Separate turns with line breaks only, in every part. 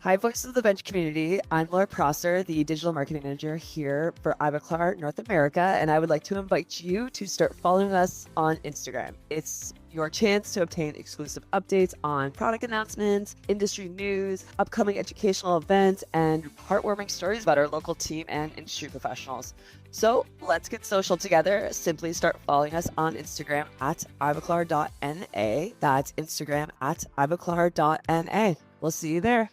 Hi, Voices of the Bench community. I'm Laura Prosser, the digital marketing manager here for Ivoclar North America, and I would like to invite you to start following us on Instagram. It's your chance to obtain exclusive updates on product announcements, industry news, upcoming educational events, and heartwarming stories about our local team and industry professionals. So let's get social together. Simply start following us on Instagram at ivoclar.na. That's Instagram at ivoclar.na. We'll see you there.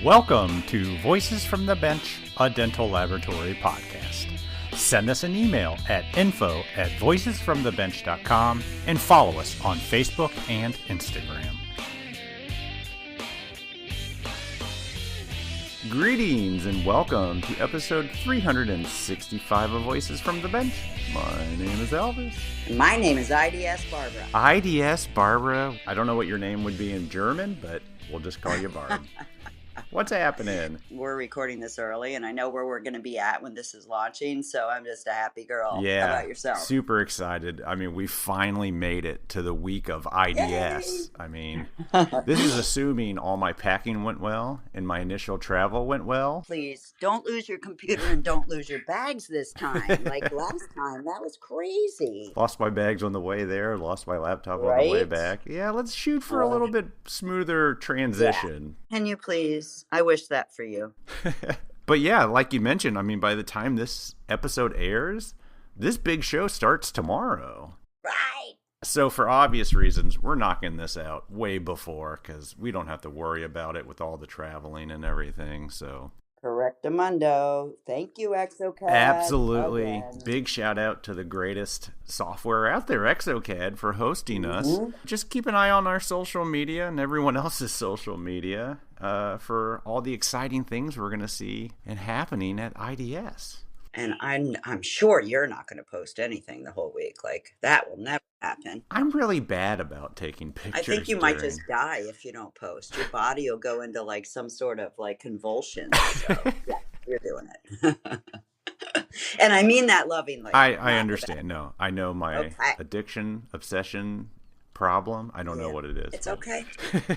Welcome to Voices from the Bench, a dental laboratory podcast. Send us an email at info@voicesfromthebench.com and follow us on Facebook and Instagram. Greetings and welcome to episode 365 of Voices from the Bench. My name is Elvis.
My name is IDS Barbara.
IDS Barbara. I don't know what your name would be in German, but we'll just call you Barb. What's happening?
We're recording this early, and I know where we're going to be at when this is launching, so I'm just a happy girl.
Yeah.
How about yourself?
Super excited. I mean, we finally made it to the week of IDS.
Yay!
I mean, this is assuming all my packing went well and my initial travel went well.
Please, don't lose your computer and don't lose your bags this time. Like last time, that was crazy.
Lost my bags on the way there, lost my laptop on the way
Right?
back. Yeah, let's shoot for a little bit smoother transition.
Can you please? I wish that for you.
But yeah, like you mentioned, I mean, by the time this episode airs, this big show starts tomorrow.
Right.
So for obvious reasons, we're knocking this out way before because we don't have to worry about it with all the traveling and everything. So
Correctamundo. Thank you, exocad.
absolutely.
Again.
Big shout out to the greatest software out there, exocad, for hosting us. Just keep an eye on our social media and everyone else's social media for all the exciting things we're going to see and happening at IDS.
And I'm sure you're not going to post anything the whole week. Like, that will never happen.
I'm really bad about taking pictures.
I think you might just die if you don't post. Your body will go into like some sort of like convulsions. So yeah, you're doing it. And I mean that lovingly.
I understand. No, I know my
Okay.
addiction, obsession problem. I don't know what it is.
It's
but-
okay.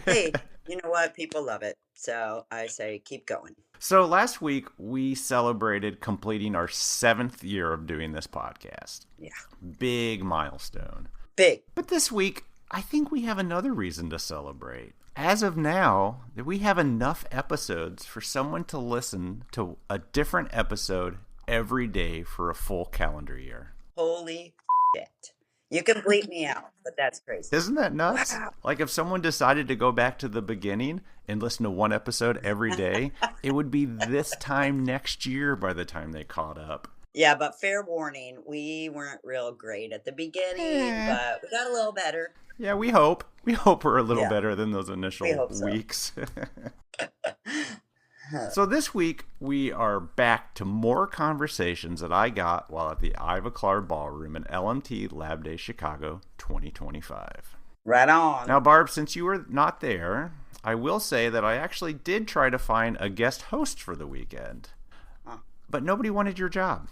Hey, you know what? People love it. So I say keep going.
So last week we celebrated completing our 7th year of doing this podcast.
Yeah.
Big milestone.
Big.
But this week, I think we have another reason to celebrate. As of now, we have enough episodes for someone to listen to a different episode every day for a full calendar year.
Holy shit. You can bleep me out, but that's crazy.
Isn't that nuts?
Wow.
Like if someone decided to go back to the beginning and listen to one episode every day, it would be this time next year by the time they caught up.
Yeah, but fair warning, we weren't real great at the beginning, but we got a little better.
Yeah, we hope. We hope we're a little
Yeah.
better than those initial
We hope so.
weeks. So this week, we are back to more conversations that I got while at the Ivoclar Ballroom in LMT Lab Day Chicago 2025.
Right on.
Now, Barb, since you were not there, I will say that I actually did try to find a guest host for the weekend. But nobody wanted your job.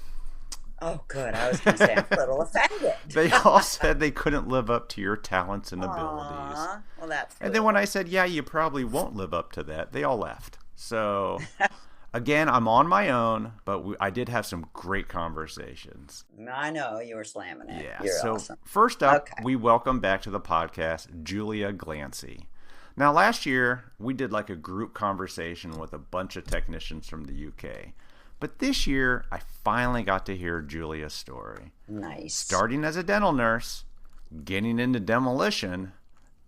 Oh, good. I was going to say I'm a little offended.
They all said they couldn't live up to your talents and abilities.
Aw, well, that's
And then
cool.
when I said, yeah, you probably won't live up to that, they all left. So, again, I'm on my own, but I did have some great conversations.
I know you were slamming it.
Yeah.
You're
So,
awesome.
first up,
Okay.
we welcome back to the podcast Julia Glancey. Now, last year, we did like a group conversation with a bunch of technicians from the UK. But this year, I finally got to hear Julia's story.
Nice.
Starting as a dental nurse, getting into demolition,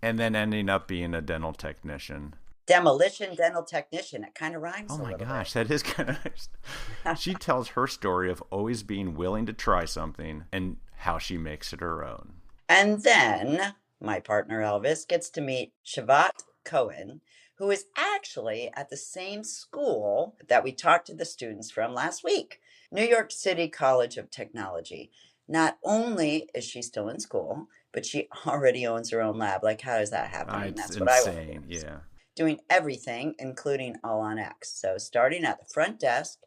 and then ending up being a dental technician.
Demolition dental technician. It kind of rhymes.
Oh
a
my
little
gosh, that is kind of nice. She tells her story of always being willing to try something and how she makes it her own.
And then my partner Elvis gets to meet Shavit Kohen, who is actually at the same school that we talked to the students from last week, New York City College of Technology. Not only is she still in school, but she already owns her own lab. Like, how is that happening?
It's
That's what I want.
insane, yeah.
Doing everything, including all on X. So starting at the front desk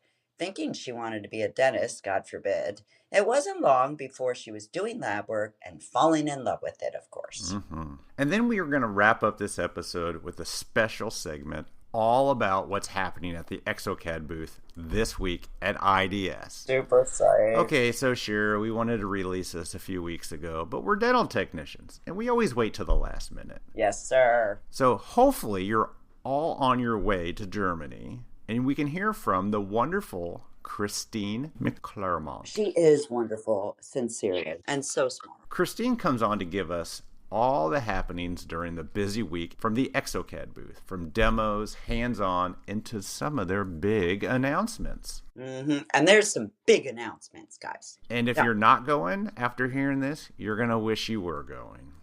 thinking she wanted to be a dentist, God forbid. It wasn't long before she was doing lab work and falling in love with it, of course.
Mm-hmm. And then we are going to wrap up this episode with a special segment all about what's happening at the exocad booth this week at IDS.
Super sorry.
Okay, so sure, we wanted to release this a few weeks ago, but we're dental technicians, and we always wait till the last minute.
Yes, sir.
So hopefully you're all on your way to Germany, and we can hear from the wonderful Christine McClymont.
She is wonderful, sincerely, and so smart.
Christine comes on to give us all the happenings during the busy week from the exocad booth, from demos, hands-on, into some of their big announcements.
Mm-hmm. And there's some big announcements, guys.
And if you're not going after hearing this, you're going to wish you were going.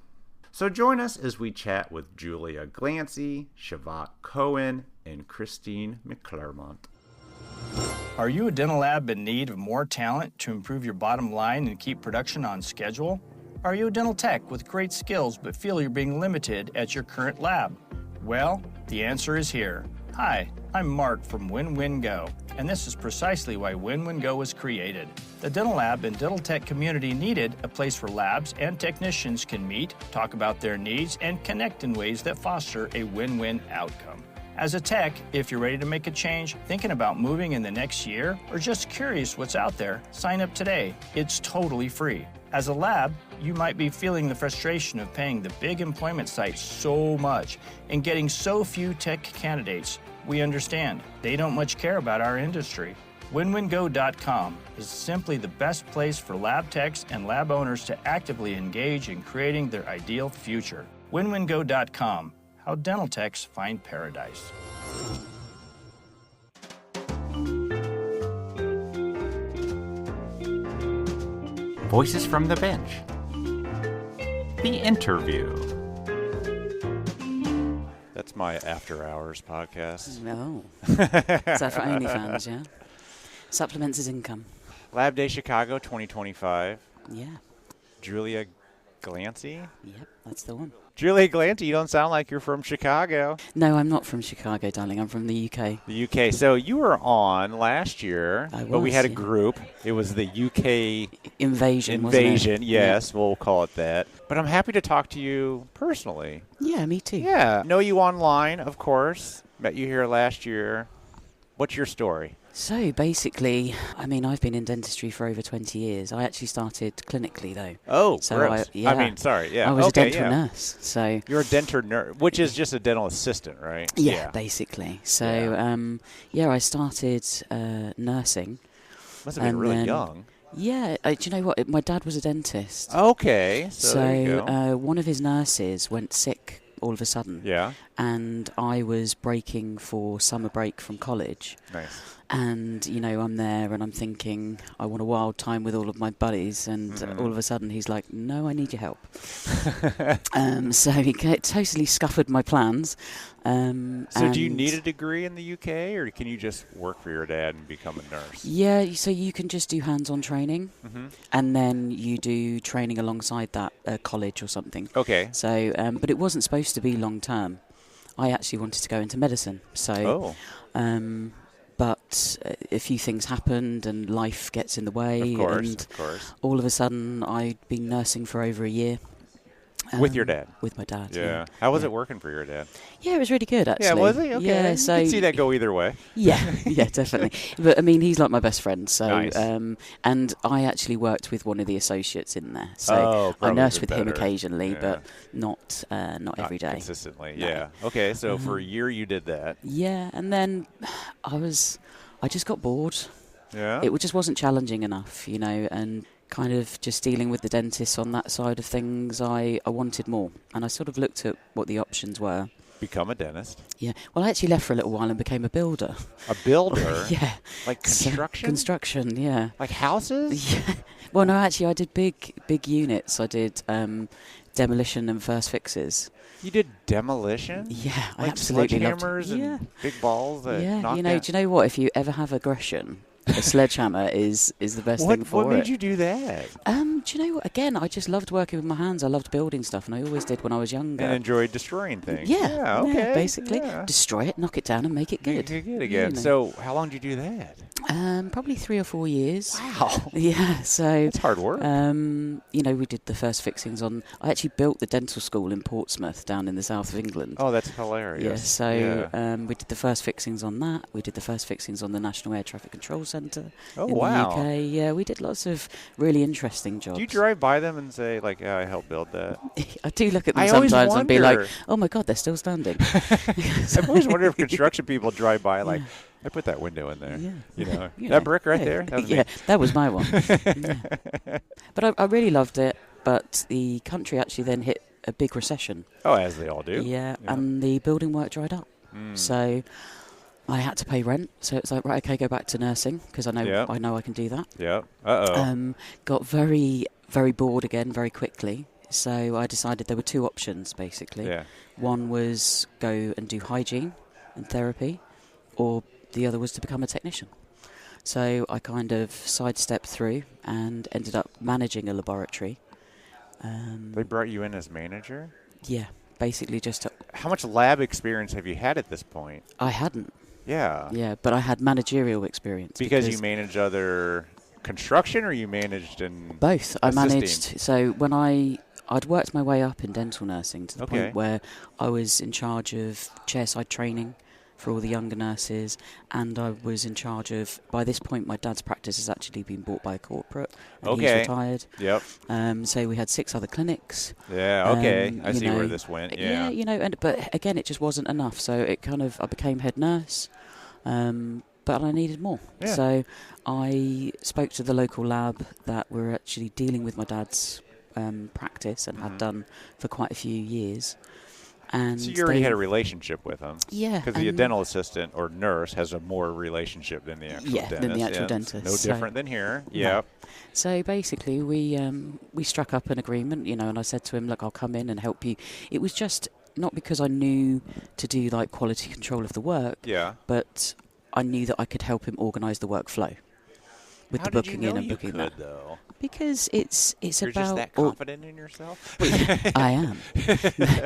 So join us as we chat with Julia Glancey, Shavit Kohen, and Christine McClymont.
Are you a dental lab in need of more talent to improve your bottom line and keep production on schedule? Are you a dental tech with great skills but feel you're being limited at your current lab? Well, the answer is here. Hi, I'm Mark from Win-Win Go, and this is precisely why Win-Win Go was created. The dental lab and dental tech community needed a place where labs and technicians can meet, talk about their needs, and connect in ways that foster a win-win outcome. As a tech, if you're ready to make a change, thinking about moving in the next year, or just curious what's out there, sign up today. It's totally free. As a lab, you might be feeling the frustration of paying the big employment sites so much and getting so few tech candidates. We understand. They don't much care about our industry. WinWinGo.com is simply the best place for lab techs and lab owners to actively engage in creating their ideal future. WinWinGo.com. How dental techs find paradise.
Voices from the bench. The interview. That's my after hours podcast.
No. Is that for OnlyFans, yeah? Supplements his income.
Lab Day Chicago 2025.
Yeah.
Julia Glancey.
Yep, that's the one.
Julia Glancey, you don't sound like you're from Chicago.
No, I'm not from Chicago, darling. I'm from the UK.
The UK. So you were on last year, but we had a group. It was the UK
Invasion, wasn't it?
Yes, we'll call it that. But I'm happy to talk to you personally.
Yeah, me too.
Yeah. Know you online, of course. Met you here last year. What's your story?
So basically, I mean, I've been in dentistry for over 20 years. I actually started clinically, though.
Oh,
so
gross. I was
a dental nurse. So
you're a dental nurse, which is just a dental assistant, right?
Yeah, basically. So, I started nursing.
Must have been really young.
Yeah, do you know what? My dad was a dentist.
Okay, so there you go.
One of his nurses went sick all of a sudden.
Yeah.
And I was breaking for summer break from college.
Nice.
And, I'm there and I'm thinking, I want a wild time with all of my buddies. And all of a sudden he's like, no, I need your help. So he totally scuppered my plans.
So do you need a degree in the UK, or can you just work for your dad and become a nurse?
Yeah, so you can just do hands-on training. And then you do training alongside that college or something.
Okay.
So, but it wasn't supposed to be long-term. I actually wanted to go into medicine. So, but a few things happened and life gets in the way.
Of course.
All of a sudden, I'd been nursing for over a year.
With your dad?
With my dad,
yeah. How was it working for your dad?
Yeah, it was really good, actually.
Yeah, was he? Okay.
Yeah, so
you can see that go either way.
Yeah, definitely. But, I mean, he's like my best friend. So,
nice.
And I actually worked with one of the associates in there. So I nursed with him occasionally, but not every day.
Consistently, yeah. Okay, so for a year you did that.
Yeah, and then I just got bored.
Yeah.
It just wasn't challenging enough, and kind of just dealing with the dentists on that side of things, I wanted more. And I sort of looked at what the options were.
Become a dentist?
Yeah. Well, I actually left for a little while and became a builder.
A builder?
Yeah.
Like construction?
Construction, yeah.
Like houses?
Yeah. Well, no, actually, I did big units. I did demolition and first fixes.
You did demolition?
Yeah,
like
I absolutely loved it.
Sledgehammers and big balls that knock
do
down.
you know what? If you ever have aggression, a sledgehammer is the best thing for it.
What made you do that?
Do you know what? Again, I just loved working with my hands. I loved building stuff, and I always did when I was younger.
And enjoyed destroying things.
Yeah,
okay.
basically. Yeah. Destroy it, knock it down, and make it good.
Make it good again. So how long did you do that?
Probably 3 or 4 years.
Wow.
Yeah, so
It's hard work.
we did the first fixings on. I actually built the dental school in Portsmouth, down in the south of England.
Oh, that's hilarious.
Yeah, so we did the first fixings on that. We did the first fixings on the National Air Traffic Control Centre in the UK. Yeah, we did lots of really interesting jobs.
Do you drive by them and say, like, I helped build that?
I do look at them
I always
sometimes and be like,
wonder.
oh my God, they're still standing.
I've always wondered if construction people drive by, like, I put that window in there.
Yeah.
You know,
You
that
know,
brick right
yeah.
there? That was
Yeah,
me.
that was my one. Yeah. But I really loved it. But the country actually then hit a big recession.
Oh, as they all do.
Yeah, and the building work dried up. So I had to pay rent. So it's like, right, okay, go back to nursing because I know I can do that.
Yeah. Uh-oh.
Got very, very bored again very quickly. So I decided there were 2 options, basically.
Yeah.
One was go and do hygiene and therapy, or the other was to become a technician. So I kind of sidestepped through and ended up managing a laboratory.
They brought you in as manager?
Yeah, basically just...
How much lab experience have you had at this point?
I hadn't.
Yeah.
Yeah, but I had managerial experience.
Because you managed other construction, or you managed in
both. I
assisting?
managed... So when I'd worked my way up in dental nursing to the point where I was in charge of chairside training for all the younger nurses, and I was in charge of, by this point my dad's practice has actually been bought by a corporate and he's retired.
Yep.
So we had 6 other clinics.
Yeah, okay. I see where this went. Yeah.
But again, it just wasn't enough, so I became head nurse, but I needed more.
Yeah.
So I spoke to the local lab that were actually dealing with my dad's practice and had done for quite a few years. And
so you already had a relationship with them.
Yeah.
Because the dental assistant or nurse has a more relationship than the actual dentist.
Than the actual dentist.
No different than here. Yeah.
No. So basically we struck up an agreement, and I said to him, look, I'll come in and help you. It was just not because I knew to do like quality control of the work, but I knew that I could help him organise the workflow with the booking in and booking that.
Though?
Because it's
You're
about
just that confident in yourself?
I am.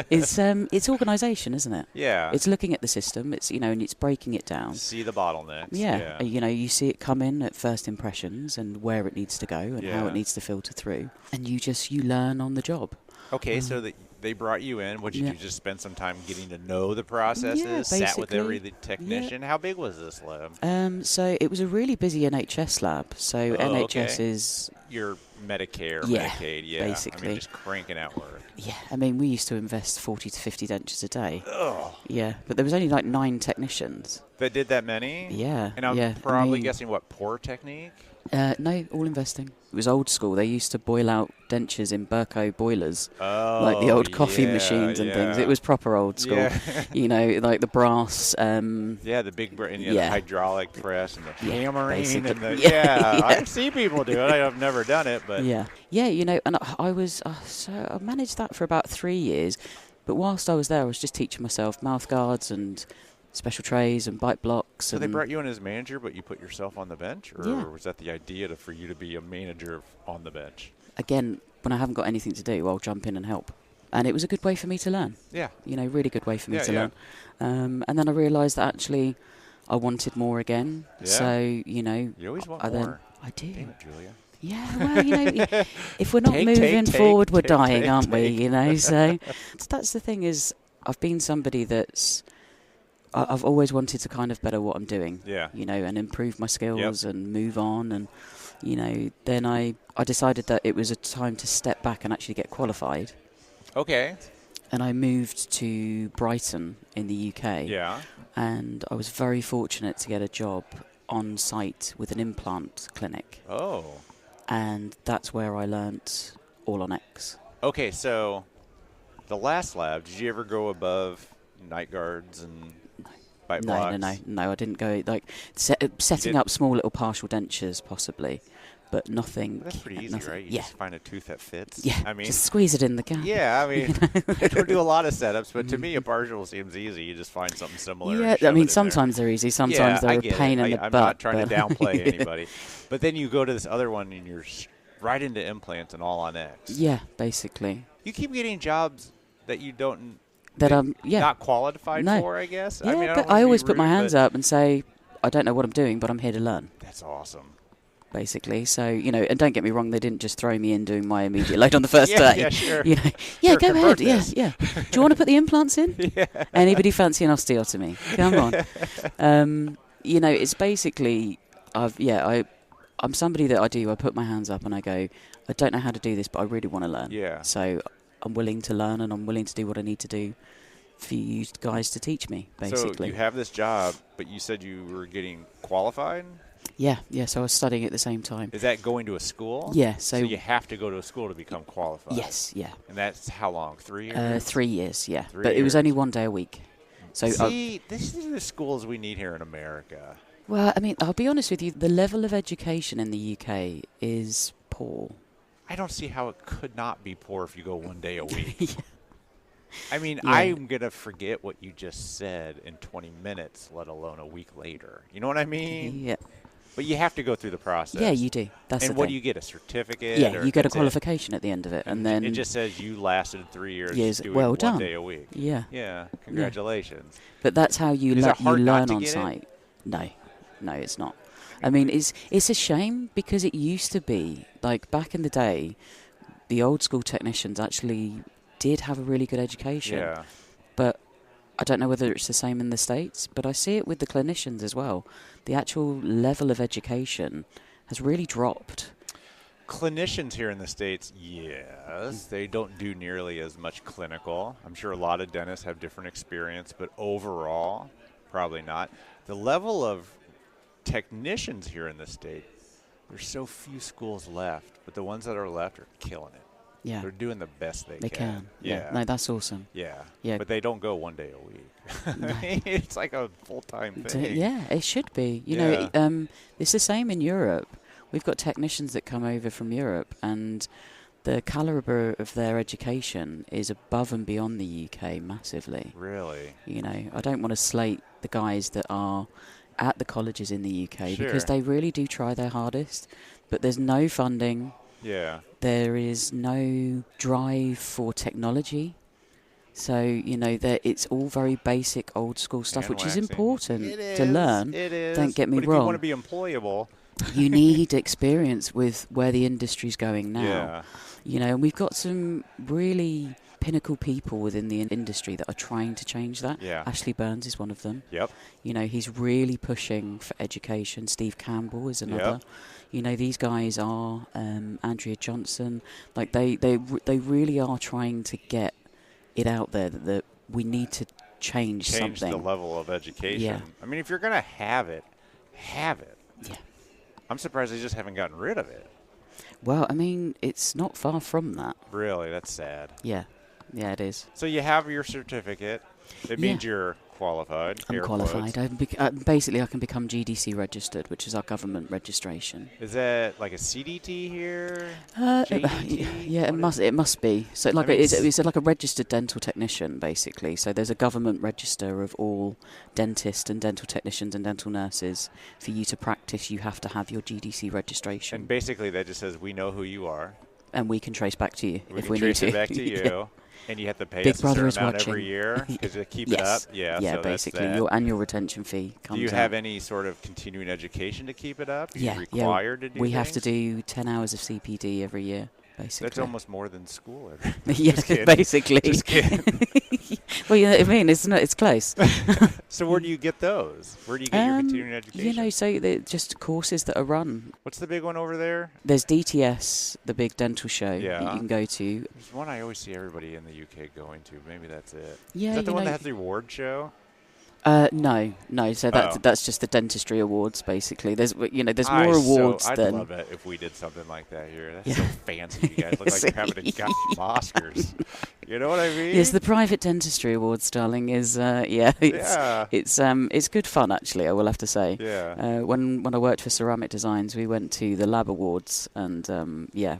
It's organisation, isn't it?
Yeah.
It's looking at the system. It's and it's breaking it down.
See the bottlenecks.
Yeah. You see it come in at first impressions and where it needs to go and how it needs to filter through, and you learn on the job.
Okay, so they brought you in. What did you just spend some time getting to know the processes?
Yeah,
sat with every
basically.
technician.
Yeah.
How big was this lab?
So it was a really busy NHS lab. So NHS is
your Medicare,
Yeah,
Medicaid, yeah.
basically.
I mean, just cranking out work.
Yeah, I mean, we used to invest 40 to 50 dentures a day.
Oh.
Yeah, but there was only like 9 technicians.
That did that many?
Yeah.
And I'm probably guessing, what, poor technique?
No, all investing. It was old school. They used to boil out dentures in Burco boilers, like the
Oh,
old coffee machines and things. It was proper old school.
Yeah.
Like the brass.
Yeah, the big the hydraulic press and the hammering.
basically.
And the,
Yeah.
I see people do it. I've never done it, but
Yeah, and I managed that for about 3 years. But whilst I was there, I was just teaching myself mouth guards and special trays and bite blocks.
So they brought you in as manager, but you put yourself on the bench? Or was that the idea for you to be a manager on the bench?
Again, when I haven't got anything to do, I'll jump in and help. And it was a good way for me to learn.
Yeah.
Really good way for me to learn. And then I realised that actually I wanted more again.
Yeah.
So,
You always want more.
I do.
Damn it, Julia.
Yeah, well, if we're not moving forward, we're dying, aren't we? So that's the thing is, I've been somebody I've always wanted to kind of better what I'm doing.
Yeah.
And improve my skills and move on. And, then I decided that it was a time to step back and actually get qualified.
Okay.
And I moved to Brighton in the UK.
Yeah.
And I was very fortunate to get a job on site with an implant clinic.
Oh.
And that's where I learnt all on X.
Okay, so the last lab, did you ever go above night guards and bite blocks?
No, I didn't go, like, setting up small little partial dentures, possibly, but nothing.
Well, that's pretty easy, right? You just find a tooth that fits.
Yeah,
I mean,
just squeeze it in the gap.
Yeah, I mean, I don't do a lot of setups, but to me, a partial seems easy. You just find something similar.
Yeah, I mean, sometimes they're easy, sometimes they're a pain in the butt.
I'm not trying to downplay anybody. But then you go to this other one, and you're right into implants and all on X.
Yeah, basically.
You keep getting jobs that you don't...
That I'm
not qualified for, I guess.
Yeah,
I mean,
but I always put my hands up and say, I don't know what I'm doing, but I'm here to learn.
That's awesome.
Basically, so and don't get me wrong, they didn't just throw me in doing my immediate load on the first
Yeah,
day.
yeah, sure.
Yeah,
Sure,
go ahead.
convert this.
Yeah. Do you want to put the implants in?
Yeah.
Anybody fancy an osteotomy? Come on. It's basically, I'm somebody that I put my hands up and I go, I don't know how to do this, but I really want to learn.
Yeah.
So I'm willing to learn, and I'm willing to do what I need to do for you guys to teach me, basically.
So you have this job, but you said you were getting qualified?
Yeah, so I was studying at the same time.
Is that going to a school?
Yeah,
so you have to go to a school to become qualified?
Yes, yeah.
And that's how long, 3 years?
3 years, yeah.
3
But it was
years.
only 1 day a week. So
these are the schools we need here in America.
Well, I mean, I'll be honest with you, the level of education in the UK is poor.
I don't see how it could not be poor if you go 1 day a week.
Yeah.
I mean,
Yeah.
I'm going to forget what you just said in 20 minutes, let alone a week later. You know what I mean?
Yeah.
But you have to go through the process.
Yeah, you do. That's
And
the
what
thing.
do you get, a certificate?
Yeah,
or
you get a
that's it?
qualification at the end of it, and then
It just says you lasted 3 years
Yes,
doing
well
1
done.
day a week.
Yeah.
Yeah, congratulations.
But that's how you
Is it hard
you
not
learn
to
on
get it?
site. No, it's not. I mean, it's a shame because it used to be like back in the day, the old school technicians actually did have a really good education.
Yeah.
But I don't know whether it's the same in the States, but I see it with the clinicians as well. The actual level of education has really dropped.
Clinicians here in the States, yes, they don't do nearly as much clinical. I'm sure a lot of dentists have different experience, but overall, probably not. The level of technicians here in the state, there's so few schools left, but the ones that are left are killing it.
Yeah.
They're doing the best they
They can.
Yeah.
No, that's awesome.
Yeah.
Yeah.
But they don't go 1 day a week. It's like a full-time thing.
Yeah, it should be.
Yeah.
It's the same in Europe. We've got technicians that come over from Europe, and the caliber of their education is above and beyond the UK massively.
Really?
I don't want to slate the guys that are at the colleges in the UK because
Sure.
they really do try their hardest, but there's no funding.
Yeah.
There is no drive for technology. So, it's all very basic old school stuff, which is
Hand-waxing.
important
It
to
is,
learn.
It is.
Don't get me
but if you
wrong.
want to be employable,
You need experience with where the industry's going now.
yeah.
And we've got some really pinnacle people within the industry that are trying to change that.
Yeah.
Ashley Burns is one of them.
Yep.
He's really pushing for education. Steve Campbell is another. These guys are Andrea Johnson. Like they really are trying to get it out there that we need to change something.
the level of education.
Yeah.
I mean, if you're going to have it, have it.
Yeah.
I'm surprised they just haven't gotten rid of it.
Well, I mean, it's not far from that.
Really, that's sad.
Yeah. Yeah, it is.
So you have your certificate. It means you're qualified.
I'm
air
qualified.
quotes.
Basically, I can become GDC registered, which is our government registration.
Is that like a CDT here?
Yeah,
JDT?
it must be. So like
I mean,
it's like a registered dental technician, basically. So there's a government register of all dentists and dental technicians and dental nurses. For you to practice, you have to have your GDC registration,
And basically that just says we know who you are.
and we can trace back to you
We
if
can
we
trace
need
it
to.
back to you.
Yeah.
And you have to pay
Big
us a
Brother
certain
is
amount
watching.
every year to keep it
Yes.
up. Yeah,
Yeah,
so
basically,
that's that.
your annual retention fee comes
Do you
out.
have any sort of continuing education to keep it up? Are
Yeah,
you required to do
we have to
things?
do 10 hours of CPD every year, basically.
That's almost more than school.
Yeah,
Just kidding.
basically.
Just kidding.
Well, you know what I mean? It's close.
So where do you get those? Where do you get your continuing education?
So they're just courses that are run.
What's the big one over there?
There's DTS, the big dental show that
Yeah.
you can go to.
There's one I always see everybody in the UK going to. Maybe that's it.
Yeah,
Is that the
you
one
know-
that has the award show?
No. So that's just the dentistry awards, basically. There's more awards
I'd
than.
love it if we did something like that here. That's
Yeah.
so fancy. You guys look like you're having a goddamn Oscars. You know what I mean?
Yes, the private dentistry awards, darling, is it's good fun actually. I will have to say.
Yeah.
When I worked for Ceramic Designs, we went to the lab awards, and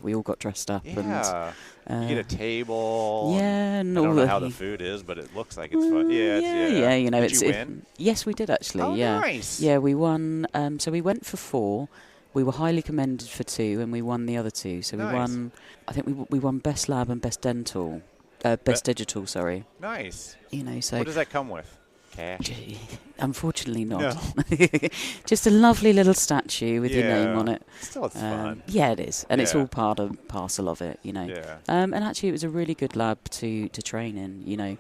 we all got dressed up.
Yeah.
And,
you get a table.
yeah,
I
and
don't
all
know
the-
how the food is, but it looks like it's fun. Yeah,
yeah.
Did you win?
Yes, we did actually.
Oh,
yeah,
nice.
Yeah, we won. So we went for 4. We were highly commended for 2, and we won the other 2. So
Nice.
we won. I think we won best lab and best dental, best digital. Sorry.
Nice.
So
What does that come with? cash?
Unfortunately not.
No.
Just a lovely little statue with your name on it.
Still, it's fun.
Yeah, it is. And it's
Yeah.
all part and parcel of it, you know.
Yeah.
And actually it was a really good lab to train in, you know,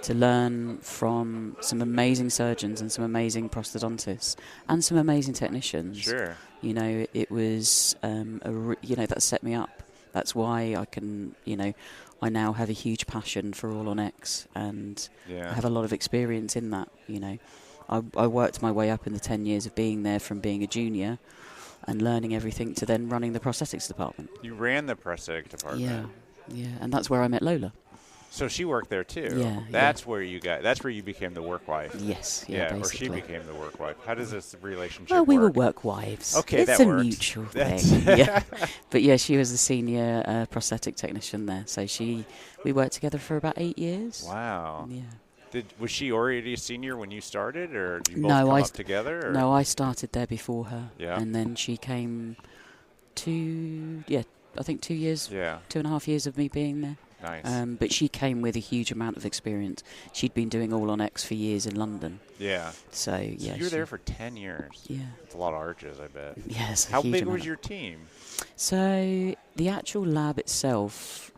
to learn from some amazing surgeons and some amazing prosthodontists and some amazing technicians.
Sure.
You know, it was, you know, that set me up. That's why I can, you know, I now have a huge passion for All on X, and
Yeah.
I have a lot of experience in that, you know. I worked my way up in the 10 years of being there, from being a junior and learning everything to then running the prosthetics department.
You ran the prosthetic department.
Yeah, and that's where I met Lola.
So she worked there too.
Yeah,
That's where you became the work wife.
Yes,
Or
basically.
she became the work wife. How does this relationship
Well, we
work?
were work wives.
Okay,
it's
that
a
works.
mutual
That's
thing. Yeah, but yeah, she was the senior prosthetic technician there. So we worked together for about 8 years.
Wow.
Yeah.
Was she already a senior when you started, or did you both
No,
come
I
up together? Or?
No, I started there before her.
Yeah.
And then she came I think 2 years,
Yeah.
2.5 years of me being there.
Nice.
But she came with a huge amount of experience. She'd been doing All on X for years in London.
Yeah.
So, yeah.
So you were there for 10 years.
Yeah.
That's a lot of arches, I bet.
Yes.
How big was your team?
So the actual lab itself,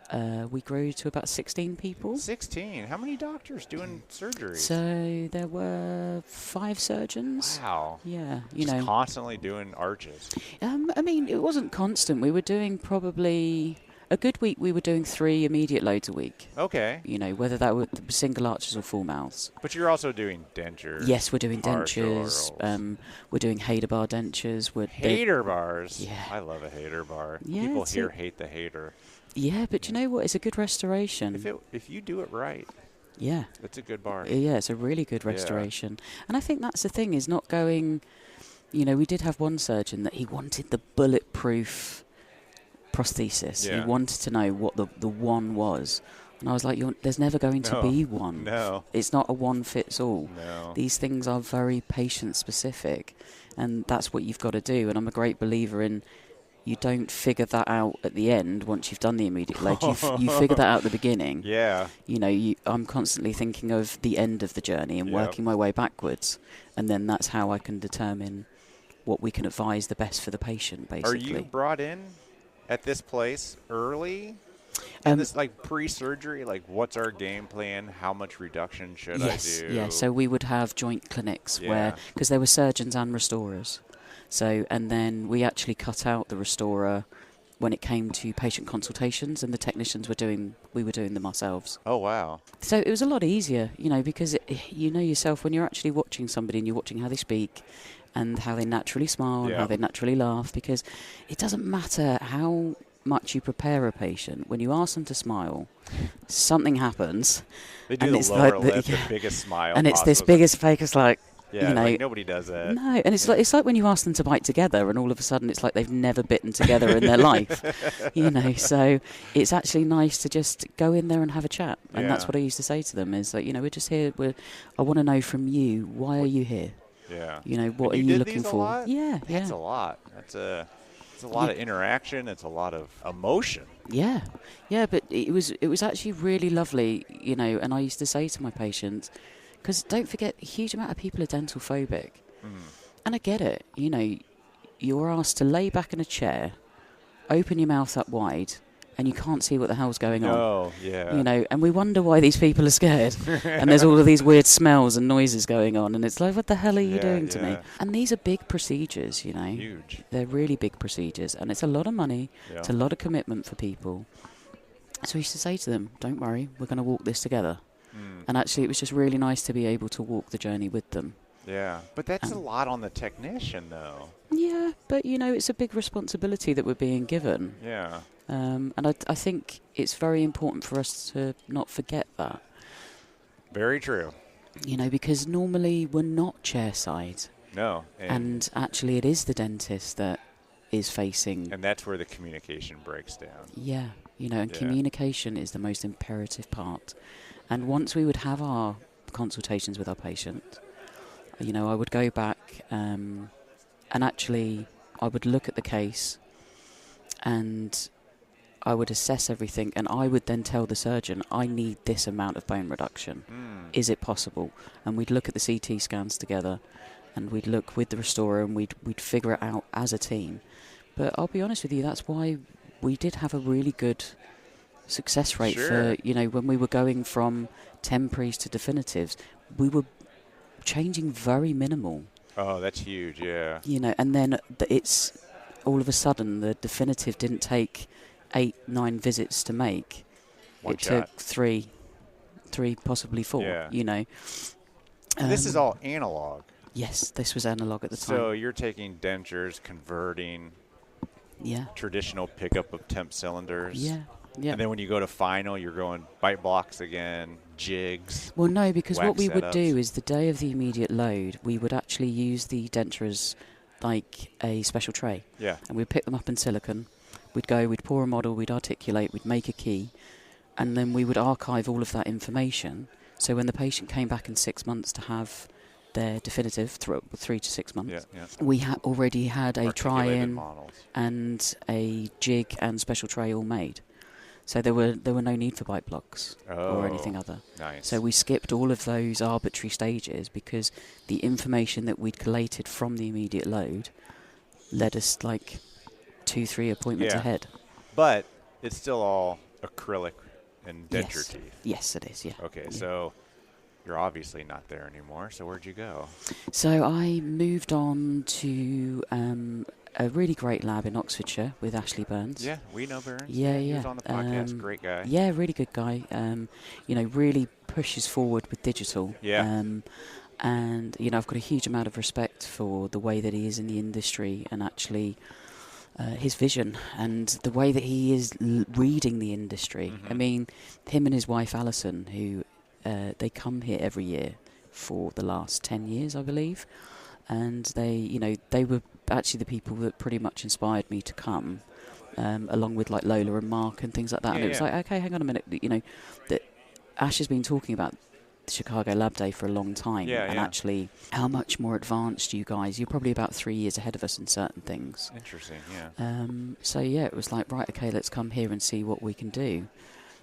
we grew to about 16 people.
16. How many doctors doing surgeries?
So there were 5 surgeons.
Wow.
Yeah,
Just constantly doing arches.
I mean, it wasn't constant. We were doing probably a good week. We were doing 3 immediate loads a week.
Okay.
You know, whether that were single arches or full mouths.
But you're also doing dentures.
Yes, we're doing
partial
dentures.
orals.
We're doing hater bar dentures.
Hater bars.
Yeah.
I love a hater bar.
Yeah,
People here hate the hater.
Yeah, but you know what? It's a good restoration.
If you do it right,
yeah,
it's a good bar.
Yeah, it's a really good restoration. And I think that's the thing, is not going, you know, we did have one surgeon that he wanted the bulletproof prosthesis.
Yeah.
He wanted to know what the one was. And I was like, there's never going to be one.
No.
It's not a one fits all.
No.
These things are very patient specific, and that's what you've got to do. And I'm a great believer in, you don't figure that out at the end once you've done the immediate leg. You figure that out at the beginning.
Yeah.
You know, I'm constantly thinking of the end of the journey and working my way backwards. And then that's how I can determine what we can advise the best for the patient, basically.
Are you brought in at this place early? And this, like, pre-surgery, like, what's our game plan? How much reduction should I do?
Yeah, so we would have joint clinics where, because there were surgeons and restorers. So, and then we actually cut out the restorer when it came to patient consultations, and the technicians we were doing them ourselves.
Oh, wow.
So it was a lot easier, you know, because you know yourself when you're actually watching somebody and you're watching how they speak and how they naturally smile and how they naturally laugh, because it doesn't matter how much you prepare a patient. When you ask them to smile, something happens.
They do
and
the
it's
lower
like
lip, the biggest smile
and it's this
possible.
biggest fake. It's like,
yeah,
you know,
like nobody does that.
No, and it's like when you ask them to bite together, and all of a sudden it's like they've never bitten together in their life. You know, so it's actually nice to just go in there and have a chat, and that's what I used to say to them: is like, you know, we're just here. I want to know from you, why are you here?
Yeah.
You know, what
and
are you
did
looking
these
for?
A lot?
Yeah,
That's a lot. It's a lot of interaction. It's a lot of emotion.
Yeah, but it was actually really lovely, you know. And I used to say to my patients, because don't forget, a huge amount of people are dental phobic, and I get it. You know, you're asked to lay back in a chair, open your mouth up wide, and you can't see what the hell's going on.
Oh, yeah.
You know, and we wonder why these people are scared. And there's all of these weird smells and noises going on, and it's like, what the hell are you doing to me? And these are big procedures, you know.
Huge.
They're really big procedures, and it's a lot of money.
Yeah.
It's a lot of commitment for people. So I used to say to them, don't worry, we're going to walk this together. And actually, it was just really nice to be able to walk the journey with them.
Yeah, but that's a lot on the technician, though.
Yeah, but, you know, it's a big responsibility that we're being given.
Yeah.
And I think it's very important for us to not forget that.
Very true.
You know, because normally we're not chairside.
No.
And actually, it is the dentist that is facing.
And that's where the communication breaks down.
Yeah, you know, and communication is the most imperative part. And once we would have our consultations with our patient, you know, I would go back and actually I would look at the case, and I would assess everything, and I would then tell the surgeon, I need this amount of bone reduction. Is it possible? And we'd look at the CT scans together, and we'd look with the restorer, and we'd figure it out as a team. But I'll be honest with you, that's why we did have a really good success rate for, when we were going from temporaries to definitives, we were changing very minimal.
Oh, that's huge, yeah.
And then it's all of a sudden the definitive didn't take 8-9 visits to make.
One shot.
Took three, possibly 4,
And this is all analog.
Yes, this was analog at the time.
So you're taking dentures, converting, traditional pickup of temp cylinders.
Yeah.
And then when you go to final, you're going bite blocks again, jigs.
Well, no, because what we would
setups.
do is the day of the immediate load, we would actually use the denture as like a special tray.
Yeah.
And we'd pick them up in silicon. We'd pour a model, we'd articulate, we'd make a key, and then we would archive all of that information. So when the patient came back in 6 months to have their definitive, 3 to 6 months, we already had a try-in and a jig and special tray all made. So there were no need for bite blocks or anything other.
Nice.
So we skipped all of those arbitrary stages because the information that we'd collated from the immediate load led us like 2-3 appointments ahead.
But it's still all acrylic and denture teeth.
Yes, it is, yeah.
Okay, so you're obviously not there anymore. So where'd you go?
So I moved on to a really great lab in Oxfordshire with Ashley Burns.
Yeah, we know Burns.
Yeah.
He was on the podcast. Great guy.
Yeah, really good guy. Really pushes forward with digital.
Yeah.
And, I've got a huge amount of respect for the way that he is in the industry and actually his vision and the way that he is reading the industry.
Mm-hmm.
I mean, him and his wife Alison, who they come here every year for the last 10 years, I believe. And they were actually the people that pretty much inspired me to come, along with like Lola and Mark and things like that. And it was like, okay, hang on a minute, that Ash has been talking about the Chicago Lab Day for a long time, and actually how much more advanced you guys, you're probably about 3 years ahead of us in certain things.
Interesting, yeah.
So it was like, right, okay, let's come here and see what we can do.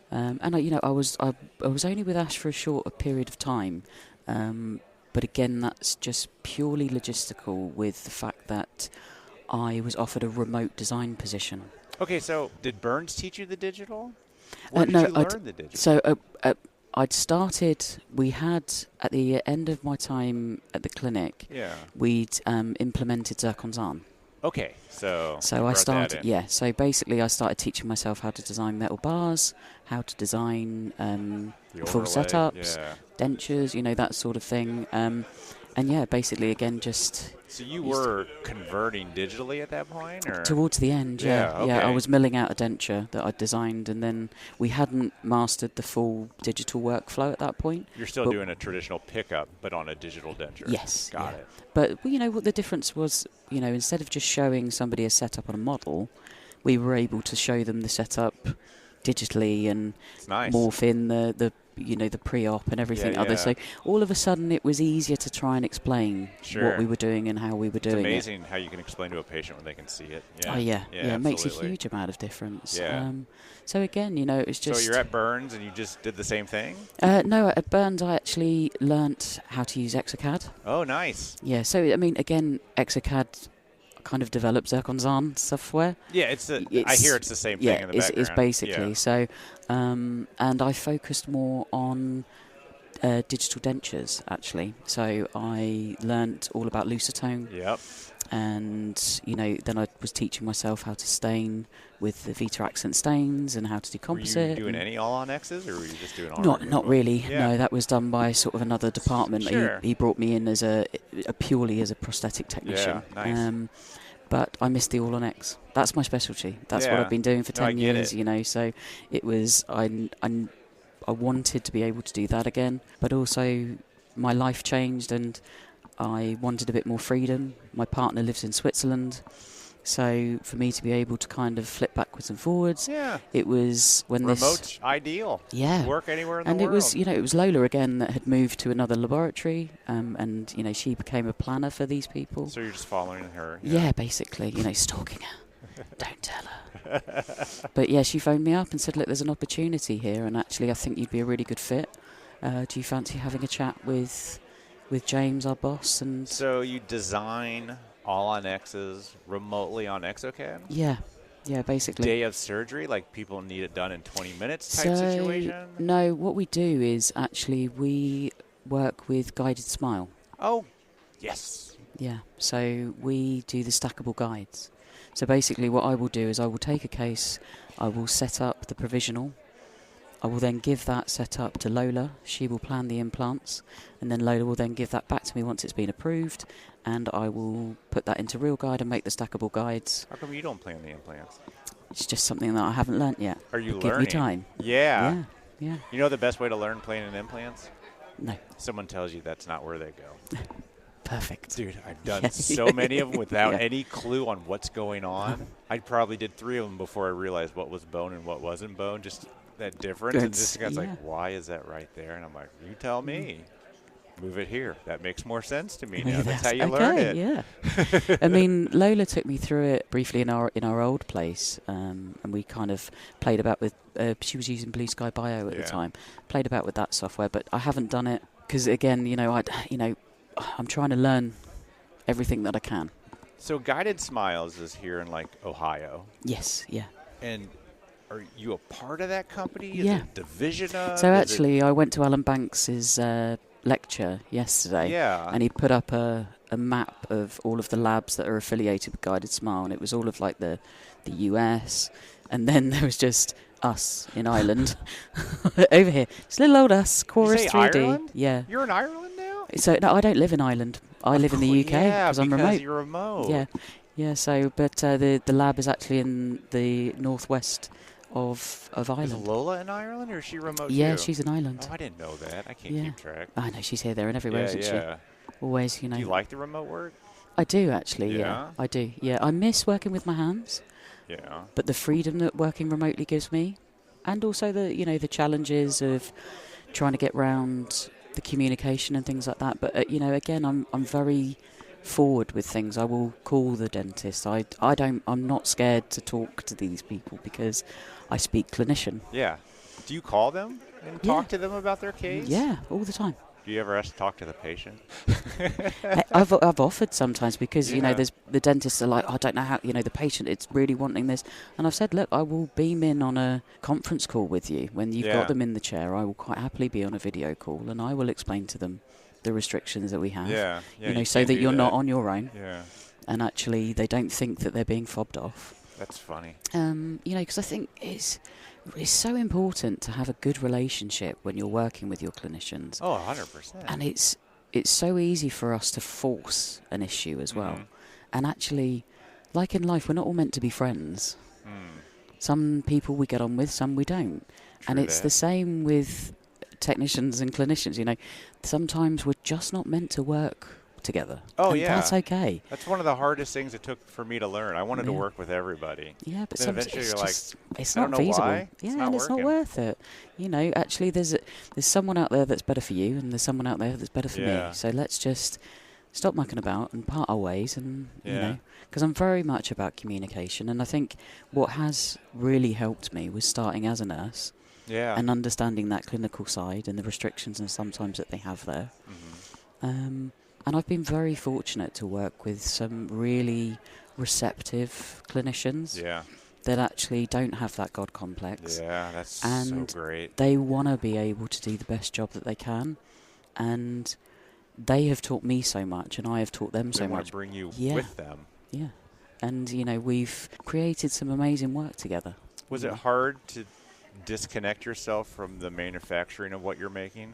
And I was only with Ash for a short period of time. But again, that's just purely logistical with the fact that I was offered a remote design position.
Okay, so did Burns teach you the digital? Where did you learn the digital?
So I'd started, we had, at the end of my time at the clinic, we'd implemented Zirconzan.
Okay, so
I started, so basically I started teaching myself how to design metal bars, how to design full setups, dentures, that sort of thing. And basically again just...
So you were converting digitally at that point? Or?
Towards the end,
Okay.
I was milling out a denture that I'd designed, and then we hadn't mastered the full digital workflow at that point.
You're still doing a traditional pickup, but on a digital denture.
Yes.
Got it.
But what the difference was, instead of just showing somebody a setup on a model, we were able to show them the setup digitally and morph in the pre-op and everything other. So all of a sudden it was easier to try and explain what we were doing and how we were doing it.
It's amazing how you can explain to a patient when they can see it.
It makes a huge amount of difference. So again, it's just...
So you're at Burns and you just did the same thing?
No, at Burns I actually learnt how to use exocad.
Oh, nice.
Yeah, so I mean, again, exocad kind of developed Zirconzan software.
Yeah, I hear it's the same thing in the background.
It's basically. So, and I focused more on digital dentures, actually. So I learnt all about Lucitone.
Yep.
And, then I was teaching myself how to stain with the Vita Accent stains and how to do composite.
Were you doing any all-on-X's, or were you just doing all
Not really. Yeah. No, that was done by sort of another department.
Sure.
He brought me in as purely as a prosthetic technician.
Yeah, nice.
But I missed the all-on-X. That's my specialty. That's what I've been doing for 10 years, So it was, I wanted to be able to do that again. But also my life changed and I wanted a bit more freedom. My partner lives in Switzerland. So for me to be able to kind of flip backwards and forwards, it was when
remote ideal.
Yeah.
Work anywhere in the world.
And it was Lola again that had moved to another laboratory, and she became a planner for these people.
So you're just following her.
Yeah, basically, stalking her. Don't tell her. But yeah, she phoned me up and said, look, there's an opportunity here, and actually I think you'd be a really good fit. Do you fancy having a chat with James, our boss? And
So you design all on X's remotely on exocad?
yeah, basically.
Day of surgery, like people need it done in 20 minutes type situation?
No, what we do is actually we work with guided smile.
Oh, yes.
Yeah, so we do the stackable guides. So basically what I will do is I will take a case, I will set up the provisional, I will then give that set up to Lola, she will plan the implants, and then Lola will then give that back to me once it's been approved, and I will put that into Real Guide and make the stackable guides.
How come you don't plan the implants?
It's just something that I haven't learnt yet.
Are you
Give
learning?
me time.
Yeah.
Yeah.
You know the best way to learn planing implants?
No.
Someone tells you that's not where they go.
Perfect.
Dude, I've done so many of them without
Yeah.
any clue on what's going on. I probably did 3 of them before I realized what was bone and what wasn't bone, just that difference. And this guy's like, why is that right there? And I'm like, you tell me. Move it here. That makes more sense to me now. That's how you learn it.
Yeah. I mean, Lola took me through it briefly in our old place, and we kind of played about with. She was using Blue Sky Bio at the time. Played about with that software, but I haven't done it because, again, I'm trying to learn everything that I can.
So Guided Smiles is here in like Ohio.
Yes. Yeah.
And are you a part of that company? Is
Yeah.
it a division of?
So actually, I went to Alan Banks's lecture yesterday.
Yeah.
And he put up a map of all of the labs that are affiliated with Guided Smile, and it was all of like the US, and then there was just us in Ireland over here. Just little old us, Chorus
You say
3D.
Ireland?
Yeah.
You're in Ireland now?
So no, I don't live in Ireland. I live in the UK because I'm remote.
You're remote.
Yeah. Yeah. So, but the lab is actually in the northwest of
Is
Ireland.
Lola in Ireland, or is she remote too?
Yeah, she's in Ireland.
Oh, I didn't know that. I can't
Yeah.
keep track.
I know, she's here, there, and everywhere, isn't she? Always,
Do you like the remote work?
I do actually.
Yeah?
I do. Yeah, I miss working with my hands,
Yeah.
but the freedom that working remotely gives me, and also the challenges of trying to get round the communication and things like that. But again, I'm very forward with things. I will call the dentist. I'm not scared to talk to these people because I speak clinician.
Yeah. Do you call them and talk to them about their case?
Yeah, all the time.
Do you ever ask to talk to the patient?
I've offered sometimes because
Yeah.
there's the dentists are like, I don't know how the patient it's really wanting this, and I've said, look, I will beam in on a conference call with you when you've got them in the chair. I will quite happily be on a video call, and I will explain to them the restrictions that we have.
Yeah.
you so that you're not on your own.
Yeah.
And actually, they don't think that they're being fobbed off.
That's funny.
Because I think it's so important to have a good relationship when you're working with your clinicians.
Oh, 100%.
And it's so easy for us to force an issue as well. And actually, like in life, we're not all meant to be friends. Some people we get on with, some we don't. And it's the same with technicians and clinicians. Sometimes we're just not meant to work together.
Oh,
and
yeah.
that's okay.
That's one of the hardest things it took for me to learn. I wanted to work with everybody.
Yeah, but
then
sometimes
eventually
it's
you're
just, it's
I
not
don't know
feasible.
why.
And it's not worth it. Actually, there's someone out there that's better for you, and there's someone out there that's better for me. So let's just stop mucking about and part our ways, and because I'm very much about communication, and I think what has really helped me was starting as a nurse.
Yeah.
And understanding that clinical side and the restrictions and sometimes that they have there. And I've been very fortunate to work with some really receptive clinicians that actually don't have that God complex.
Yeah, that's
so
great.
They want to be able to do the best job that they can. And they have taught me so much, and I have taught them so
They want
much.
to bring you with them.
Yeah. And, we've created some amazing work together.
Was it hard to disconnect yourself from the manufacturing of what you're making?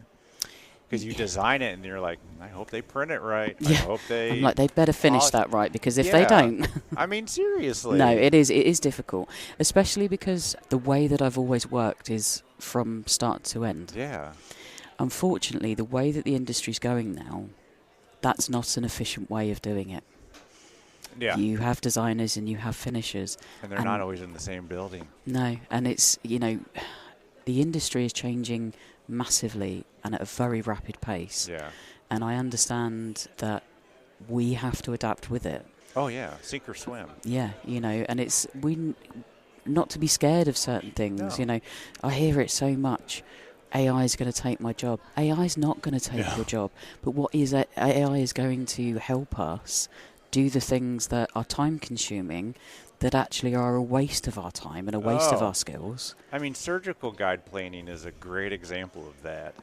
Because you design it and you're like, I hope they print it right. I hope they...
I'm like, they better finish that right, because if they don't...
I mean, seriously.
No, it is difficult, especially because the way that I've always worked is from start to end.
Yeah.
Unfortunately, the way that the industry's going now, that's not an efficient way of doing it.
Yeah.
You have designers and you have finishers.
And they're not always in the same building.
No, and it's, the industry is changing massively and at a very rapid pace.
Yeah.
And I understand that we have to adapt with it.
Oh, yeah. Sink or swim.
Yeah, and it's not to be scared of certain things.
No.
You know, I hear it so much. AI is going to take my job. AI is not going to take your job. But what is AI is going to help us do the things that are time consuming, that actually are a waste of our time and a waste of our skills.
I mean, surgical guide planing is a great example of that.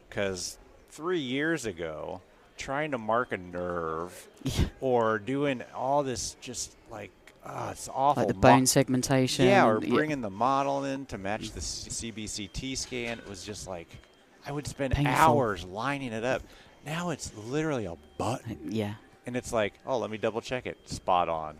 Because 3 years ago, trying to mark a nerve or doing all this just like, it's awful.
Like the bone segmentation.
Yeah, or bringing the model in to match the CBCT scan. It was just like, I would spend hours lining it up. Now it's literally a button.
Yeah.
And it's like, oh, let me double check it. Spot on.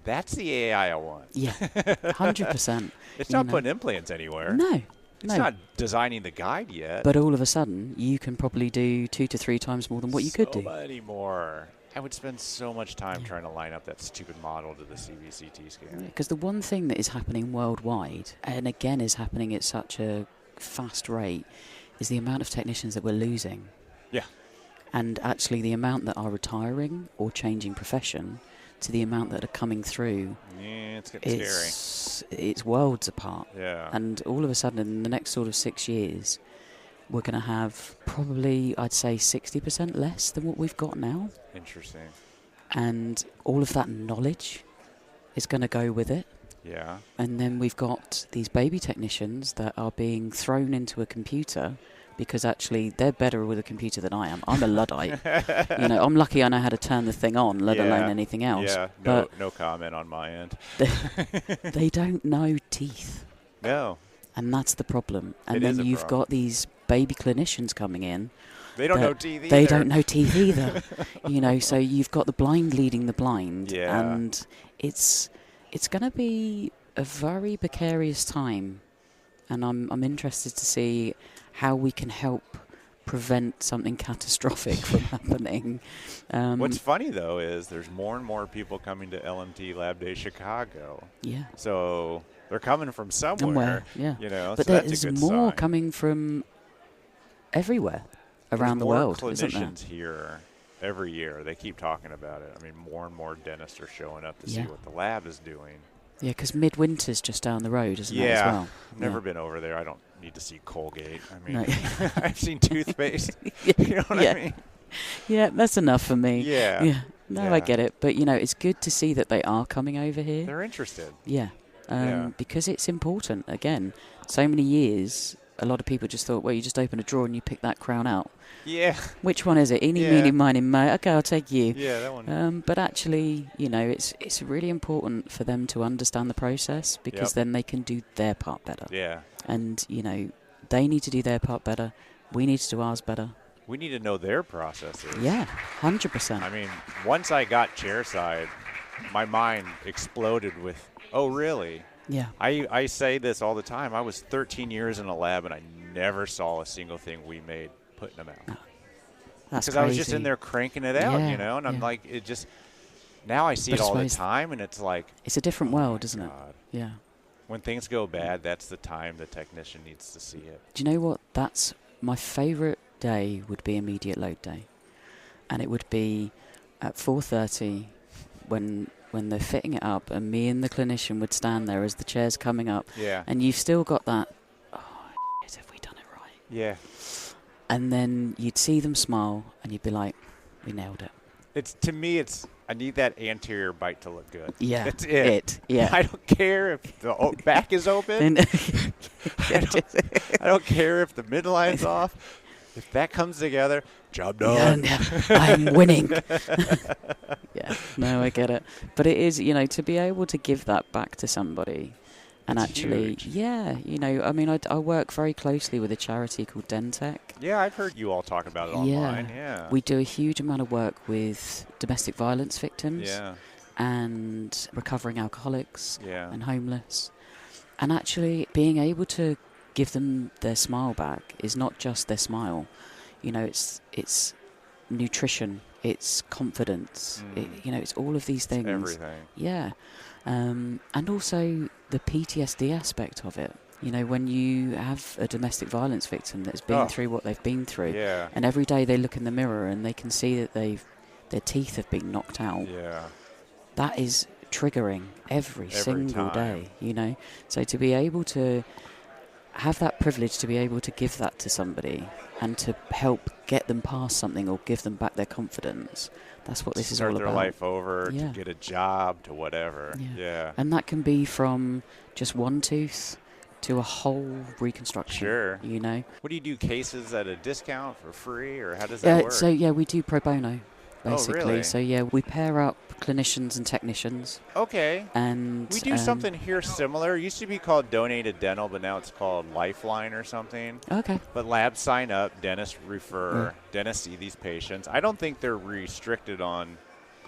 That's the AI I want.
Yeah, 100%.
It's not putting implants anywhere.
No.
It's not designing the guide yet.
But all of a sudden, you can probably do 2 to 3 times more than what you could do.
So many more. I would spend so much time trying to line up that stupid model to the CBCT scan.
Because the one thing that is happening worldwide, and again is happening at such a fast rate, is the amount of technicians that we're losing.
Yeah.
And actually the amount that are retiring or changing profession to the amount that are coming through.
Yeah, it's getting scary.
It's worlds apart.
Yeah.
And all of a sudden, in the next sort of 6 years, we're going to have probably, I'd say, 60% less than what we've got now.
Interesting.
And all of that knowledge is going to go with it.
Yeah.
And then we've got these baby technicians that are being thrown into a computer because actually they're better with a computer than I am. I'm a Luddite. You know, I'm lucky I know how to turn the thing on, let alone anything else.
Yeah, no comment on my end.
They don't know teeth.
No.
And that's the problem. And then you've got these baby clinicians coming in.
They don't know teeth either.
They don't know teeth either. You know, so you've got the blind leading the blind.
Yeah.
And it's going to be a very precarious time. And I'm interested to see how we can help prevent something catastrophic from happening.
What's funny, though, is there's more and more people coming to LMT Lab Day Chicago.
Yeah.
So they're coming from somewhere.
Yeah.
You know,
but
so that's
there's
a good
more
sign.
coming from everywhere around the world, isn't there?
Clinicians here every year. They keep talking about it. I mean, more and more dentists are showing up to see what the lab is doing.
Yeah, because Midwinter's just down the road, isn't it, as well?
I've never been over there. I don't need to see Colgate. I mean,
No.
I've seen toothpaste. You know what I mean?
Yeah, that's enough for me.
Yeah.
No, I get it. But, you know, it's good to see that they are coming over here.
They're interested.
Yeah. Because it's important. Again, so many years, a lot of people just thought, well, you just open a drawer and you pick that crown out.
Yeah.
Which one is it? Eeny, meeny, miny, mo. Okay, I'll take you.
Yeah, that one.
But actually, you know, it's really important for them to understand the process because then they can do their part better.
Yeah.
And, you know, they need to do their part better. We need to do ours better.
We need to know their processes.
Yeah, 100%.
I mean, once I got chairside, my mind exploded with, oh, really?
Yeah.
I say this all the time. I was 13 years in a lab, and I never saw a single thing we made putting them out.
No. That's
because I was just in there cranking it out, you know, and I'm like, it just, now I see it all the time, and it's like.
It's a different world, isn't it?
God.
Yeah.
When things go bad, that's the time the technician needs to see it.
Do you know what? That's my favorite day would be immediate load day. And it would be at 4:30 when they're fitting it up and me and the clinician would stand there as the chair's coming up.
Yeah.
And you've still got that, have we done it right?
Yeah.
And then you'd see them smile and you'd be like, we nailed it.
To me, I need that anterior bite to look good.
Yeah.
That's it.
Yeah.
I don't care if the back is open. I don't care if the midline's off. If that comes together, job done.
Yeah, I'm winning. Yeah, no, I get it. But it is, you know, to be able to give that back to somebody. And
it's
actually,
huge.
yeah, you know, I mean, I work very closely with a charity called Dentec.
Yeah, I've heard you all talk about it online. Yeah.
We do a huge amount of work with domestic violence victims and recovering alcoholics and homeless. And actually being able to give them their smile back is not just their smile. You know, it's nutrition, it's confidence, you know, it's all of these things.
It's everything.
Yeah. And also the PTSD aspect of it. You know, when you have a domestic violence victim that's been through what they've been through, and every day they look in the mirror and they can see that their teeth have been knocked out.
Yeah.
That is triggering every single
time.
day, you know. So to be able to have that privilege to be able to give that to somebody and to help get them past something or give them back their confidence, that's what this is all about.
Start their life over,
Yeah.
to get a job, to whatever.
Yeah.
Yeah.
And that can be from just one tooth to a whole reconstruction.
Sure.
You know.
What do you do? Cases at a discount for free, or how does that work?
So yeah, we do pro bono, basically.
really?
So yeah, we pair up clinicians and technicians,
Okay.
and
We do something here similar. It used to be called Donated Dental, but now it's called Lifeline or something.
Okay.
But labs sign up, dentists refer, dentists see these patients. I don't think they're restricted on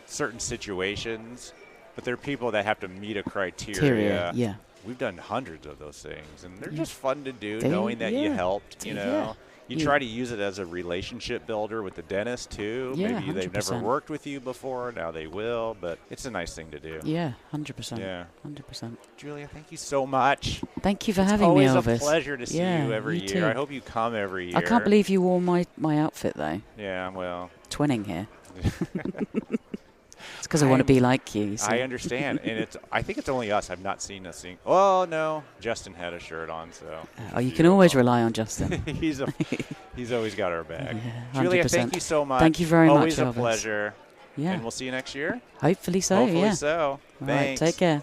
certain situations, but they're people that have to meet a criteria.
Yeah.
We've done hundreds of those things, and they're
Yeah.
just fun to do,
They-
knowing that you
yeah.
helped, you
Yeah.
know. You
Yeah.
try to use it as a relationship builder with the dentist, too.
Yeah,
Maybe they've never
100%.
worked with you before, now they will, but it's a nice thing to do.
Yeah, 100%.
Yeah.
100%.
Julia, thank you so much.
Thank you for
It's
having me,
always
Elvis.
a pleasure to see
Yeah,
you every
you
year.
too.
I hope you come every year.
I can't believe you wore my outfit, though.
Yeah, well,
Twinning here. It's because I want to be like you. So.
I understand, and I think it's only us. I've not seen a single. Oh no, Justin had a shirt on, so.
Oh, you can always rely on Justin.
he's always got our back.
Yeah,
Julia,
100%.
thank you so much.
Thank you very
always
much,
Always a
Elvis.
pleasure.
Yeah.
And we'll see you next year.
Hopefully so.
Hopefully
yeah.
so.
All right,
Thanks.
take care.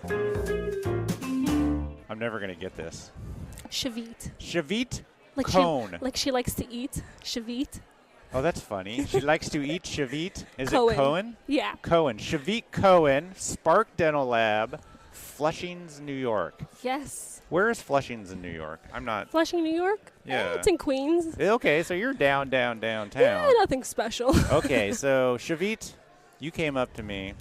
I'm never gonna get this.
Shavit.
Shavit
Like
Kohen.
Like she likes to eat. Shavit.
Oh, that's funny. She likes to eat Shavit. Is
Kohen.
it Cohen?
Yeah.
Cohen. Shavit Cohen, Spark Dental Lab, Flushings, New York.
Yes.
Where is Flushings in New York? I'm not.
Flushing, New York?
Yeah.
It's in Queens.
Okay, so you're downtown.
Yeah, nothing special.
Okay, so Shavit, you came up to me.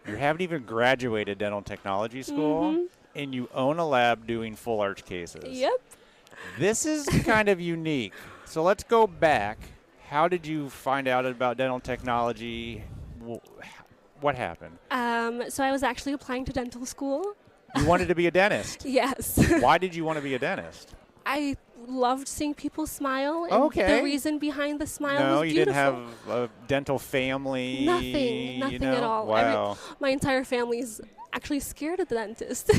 You haven't even graduated dental technology school, and you own a lab doing full arch cases.
Yep.
This is kind of unique. So let's go back. How did you find out about dental technology? What happened?
So I was actually applying to dental school.
You wanted to be a dentist.
Yes.
Why did you want to be a dentist?
I loved seeing people smile. And
Okay.
the reason behind the smile
No,
was
you
beautiful.
didn't have a dental family.
Nothing
you know?
at all.
Wow.
My entire family's actually scared of the dentist.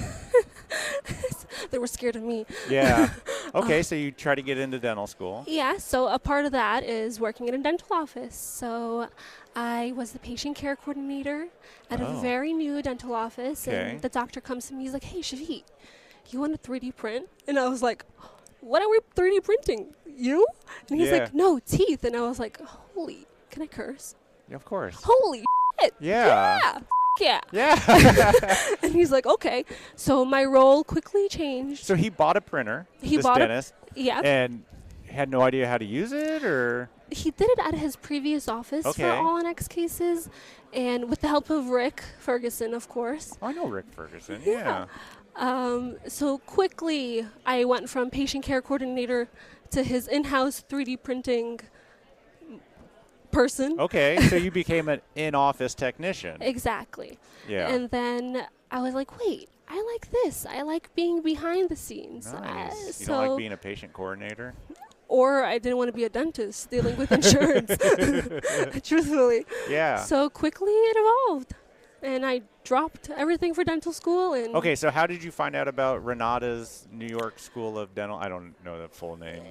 They were scared of me.
Yeah. Okay, so you try to get into dental school.
Yeah, so a part of that is working in a dental office. So I was the patient care coordinator at a very new dental office.
Okay.
And the doctor comes to me, he's like, hey, Shavit, you want to 3D print? And I was like, what are we 3D printing? You? And he's like, no, teeth. And I was like, holy, can I curse?
Yeah, of course.
Holy shit.
Yeah.
Yeah.
Yeah.
And he's like, okay. So my role quickly changed.
So he bought a printer,
He
this
bought
dentist,
Yeah.
and had no idea how to use it, or?
He did it at his previous office for
Okay.
all NX cases, and with the help of Rick Ferguson, of course.
Oh, I know Rick Ferguson, yeah.
So quickly, I went from patient care coordinator to his in-house 3D printing person.
Okay, so you became an in-office technician.
Exactly.
Yeah.
And then I was like, wait, I like this. I like being behind the scenes.
Nice. You
so
don't like being a patient coordinator?
or I didn't want to be a dentist dealing with insurance, truthfully.
Yeah.
So quickly it evolved, and I dropped everything for dental school. And
Okay, so how did you find out about Renata's New York School of Dental? I don't know the full name.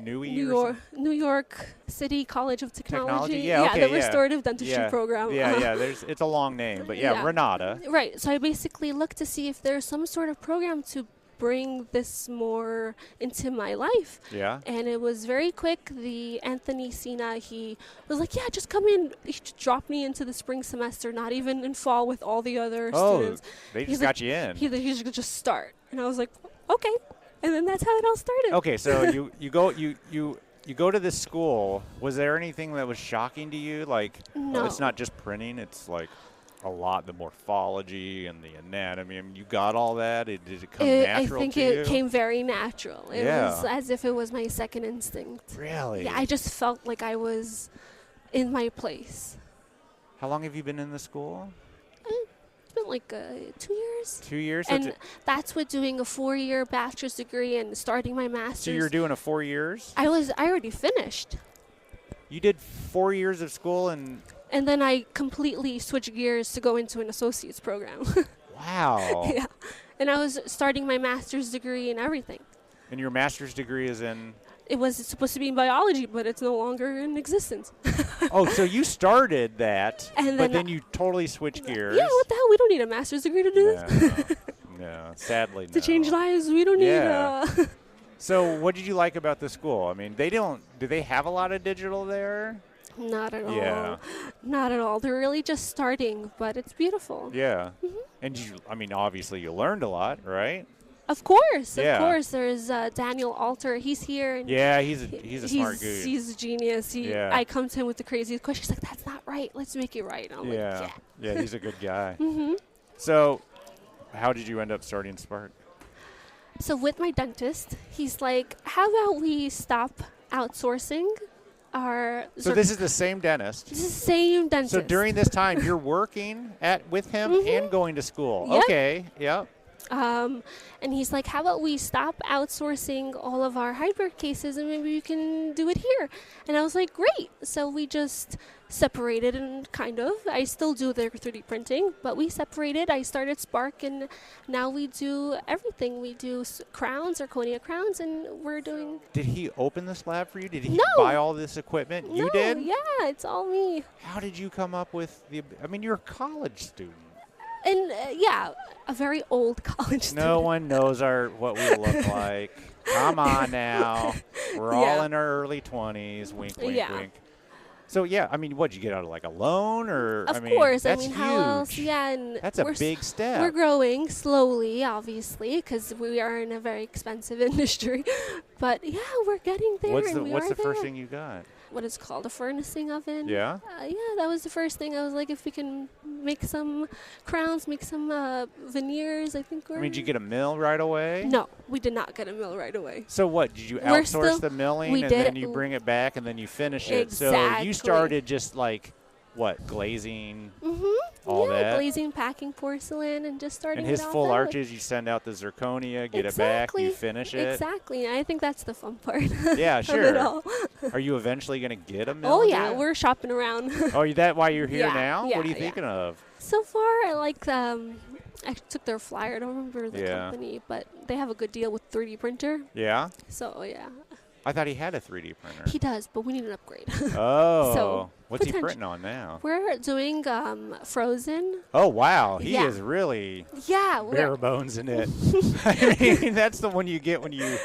New York City College of Technology.
Yeah, okay,
the restorative dentistry program.
Yeah. It's a long name, but yeah, Renata.
Right. So I basically looked to see if there's some sort of program to bring this more into my life.
Yeah.
And it was very quick. The Anthony Sina, he was like, yeah, just come in. He dropped me into the spring semester, not even in fall with all the other students.
They
He's
just
like,
got you in.
He just start. And I was like, okay. And then that's how it all started.
Okay, so you go to this school. Was there anything that was shocking to you? Like,
No.
It's not just printing. It's like a lot, the morphology and the anatomy. I mean, you got all that. Did it come natural
I think
to
it
you?
came very natural. It was as if it was my second instinct.
Really?
Yeah, I just felt like I was in my place.
How long have you been in the school?
It's been like 2 years.
2 years?
And that's with doing a 4-year bachelor's degree and starting my master's.
So you're doing a 4 years?
I already finished.
You did 4 years of school and
And then I completely switched gears to go into an associate's program.
Wow.
Yeah. And I was starting my master's degree and everything.
And your master's degree is in?
It was supposed to be in biology, but it's no longer in existence.
Oh, so you started that,
And
but
then
then you totally switched gears.
Yeah, what the hell? We don't need a master's degree to do this.
No, sadly no.
To change lives, we don't
Yeah.
need
So what did you like about the school? I mean, do they have a lot of digital there?
Not at all.
Yeah.
Not at all. They're really just starting, but it's beautiful.
Yeah. And obviously you learned a lot, right?
Of course,
Yeah.
of course. There's Daniel Alter. He's here. And
Yeah, he's a smart dude.
He's a genius.
Yeah.
I come to him with the craziest questions. He's like, that's not right. Let's make it right. I'm like, yeah.
Yeah, he's a good guy. So how did you end up starting Spark?
So with my dentist, he's like, how about we stop outsourcing our...
So this is the same dentist.
This is the same dentist.
So during this time, you're working with him and going to school.
Yep.
Okay, yep.
And he's like, how about we stop outsourcing all of our hybrid cases and maybe we can do it here? And I was like, great. So we just separated and I still do their 3D printing, but we separated. I started Spark and now we do everything. We do crowns, zirconia crowns, and we're doing...
Did he open this lab for you? Did he
No.
buy all this equipment? You
No,
did?
Yeah, it's all me.
How did you come up with you're a college student.
And a very old college student.
No one knows what we look like. Come on now. We're all in our early 20s. Wink, wink, wink. So, what'd you get out of like a loan or?
Of course.
That's
how
huge.
else? Yeah. And
that's a big step.
We're growing slowly, obviously, because we are in a very expensive industry. But yeah, we're getting there.
What's the first thing you got?
What is called a furnacing oven.
Yeah?
That was the first thing. I was like, if we can make some crowns, make some veneers, I think we're...
Did you get a mill right away?
No, we did not get a mill right away.
So what? Did you outsource the milling and then you bring it back and then you finish it?
Exactly.
So you started just like, what, glazing? All that?
Glazing, packing porcelain, and just starting
And his
it off
full
that way.
arches, you send out the zirconia, get it back, you finish it.
Exactly. And I think that's the fun part.
Yeah, sure.
Of it all.
Are you eventually going to get a mill?
Oh, yeah. We're shopping around.
Oh, is that why you're here
Yeah,
now?
yeah,
What are you
yeah.
thinking of?
So far, I like I took their flyer. I don't remember the company, but they have a good deal with 3D printer.
Yeah?
So, yeah.
I thought he had a 3D printer.
He does, but we need an upgrade.
Oh.
So,
what's he printing on now?
We're doing Frozen.
Oh, wow. He
Yeah.
is really
Yeah.
bare bones in it. I mean, that's the one you get when you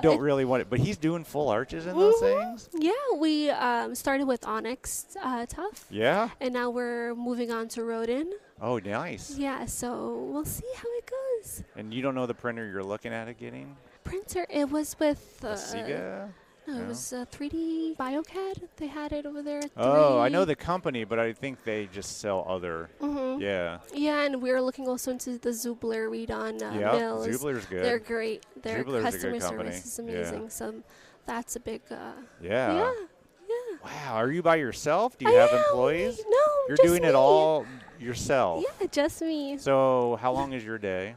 don't really want it. But he's doing full arches in those things?
Yeah, we started with Onyx Tough.
Yeah?
And now we're moving on to Rodin.
Oh, nice.
Yeah, so we'll see how it goes.
And you don't know the printer you're looking at getting?
Printer, it was with...
Sega?
No, it was 3D BioCAD. They had it over there at 3D.
Oh, I know the company, but I think they just sell other. Yeah.
Yeah, and we were looking also into the Zubler Redon mills.
Zubler's good.
They're great. Their
Zubler's
customer
a good company.
service is amazing.
Yeah.
So that's a big...
Yeah.
Yeah.
Wow. Are you by yourself? Do you have employees?
No,
You're
just
doing
me.
it all yourself?
Yeah, just me.
So how long is your day?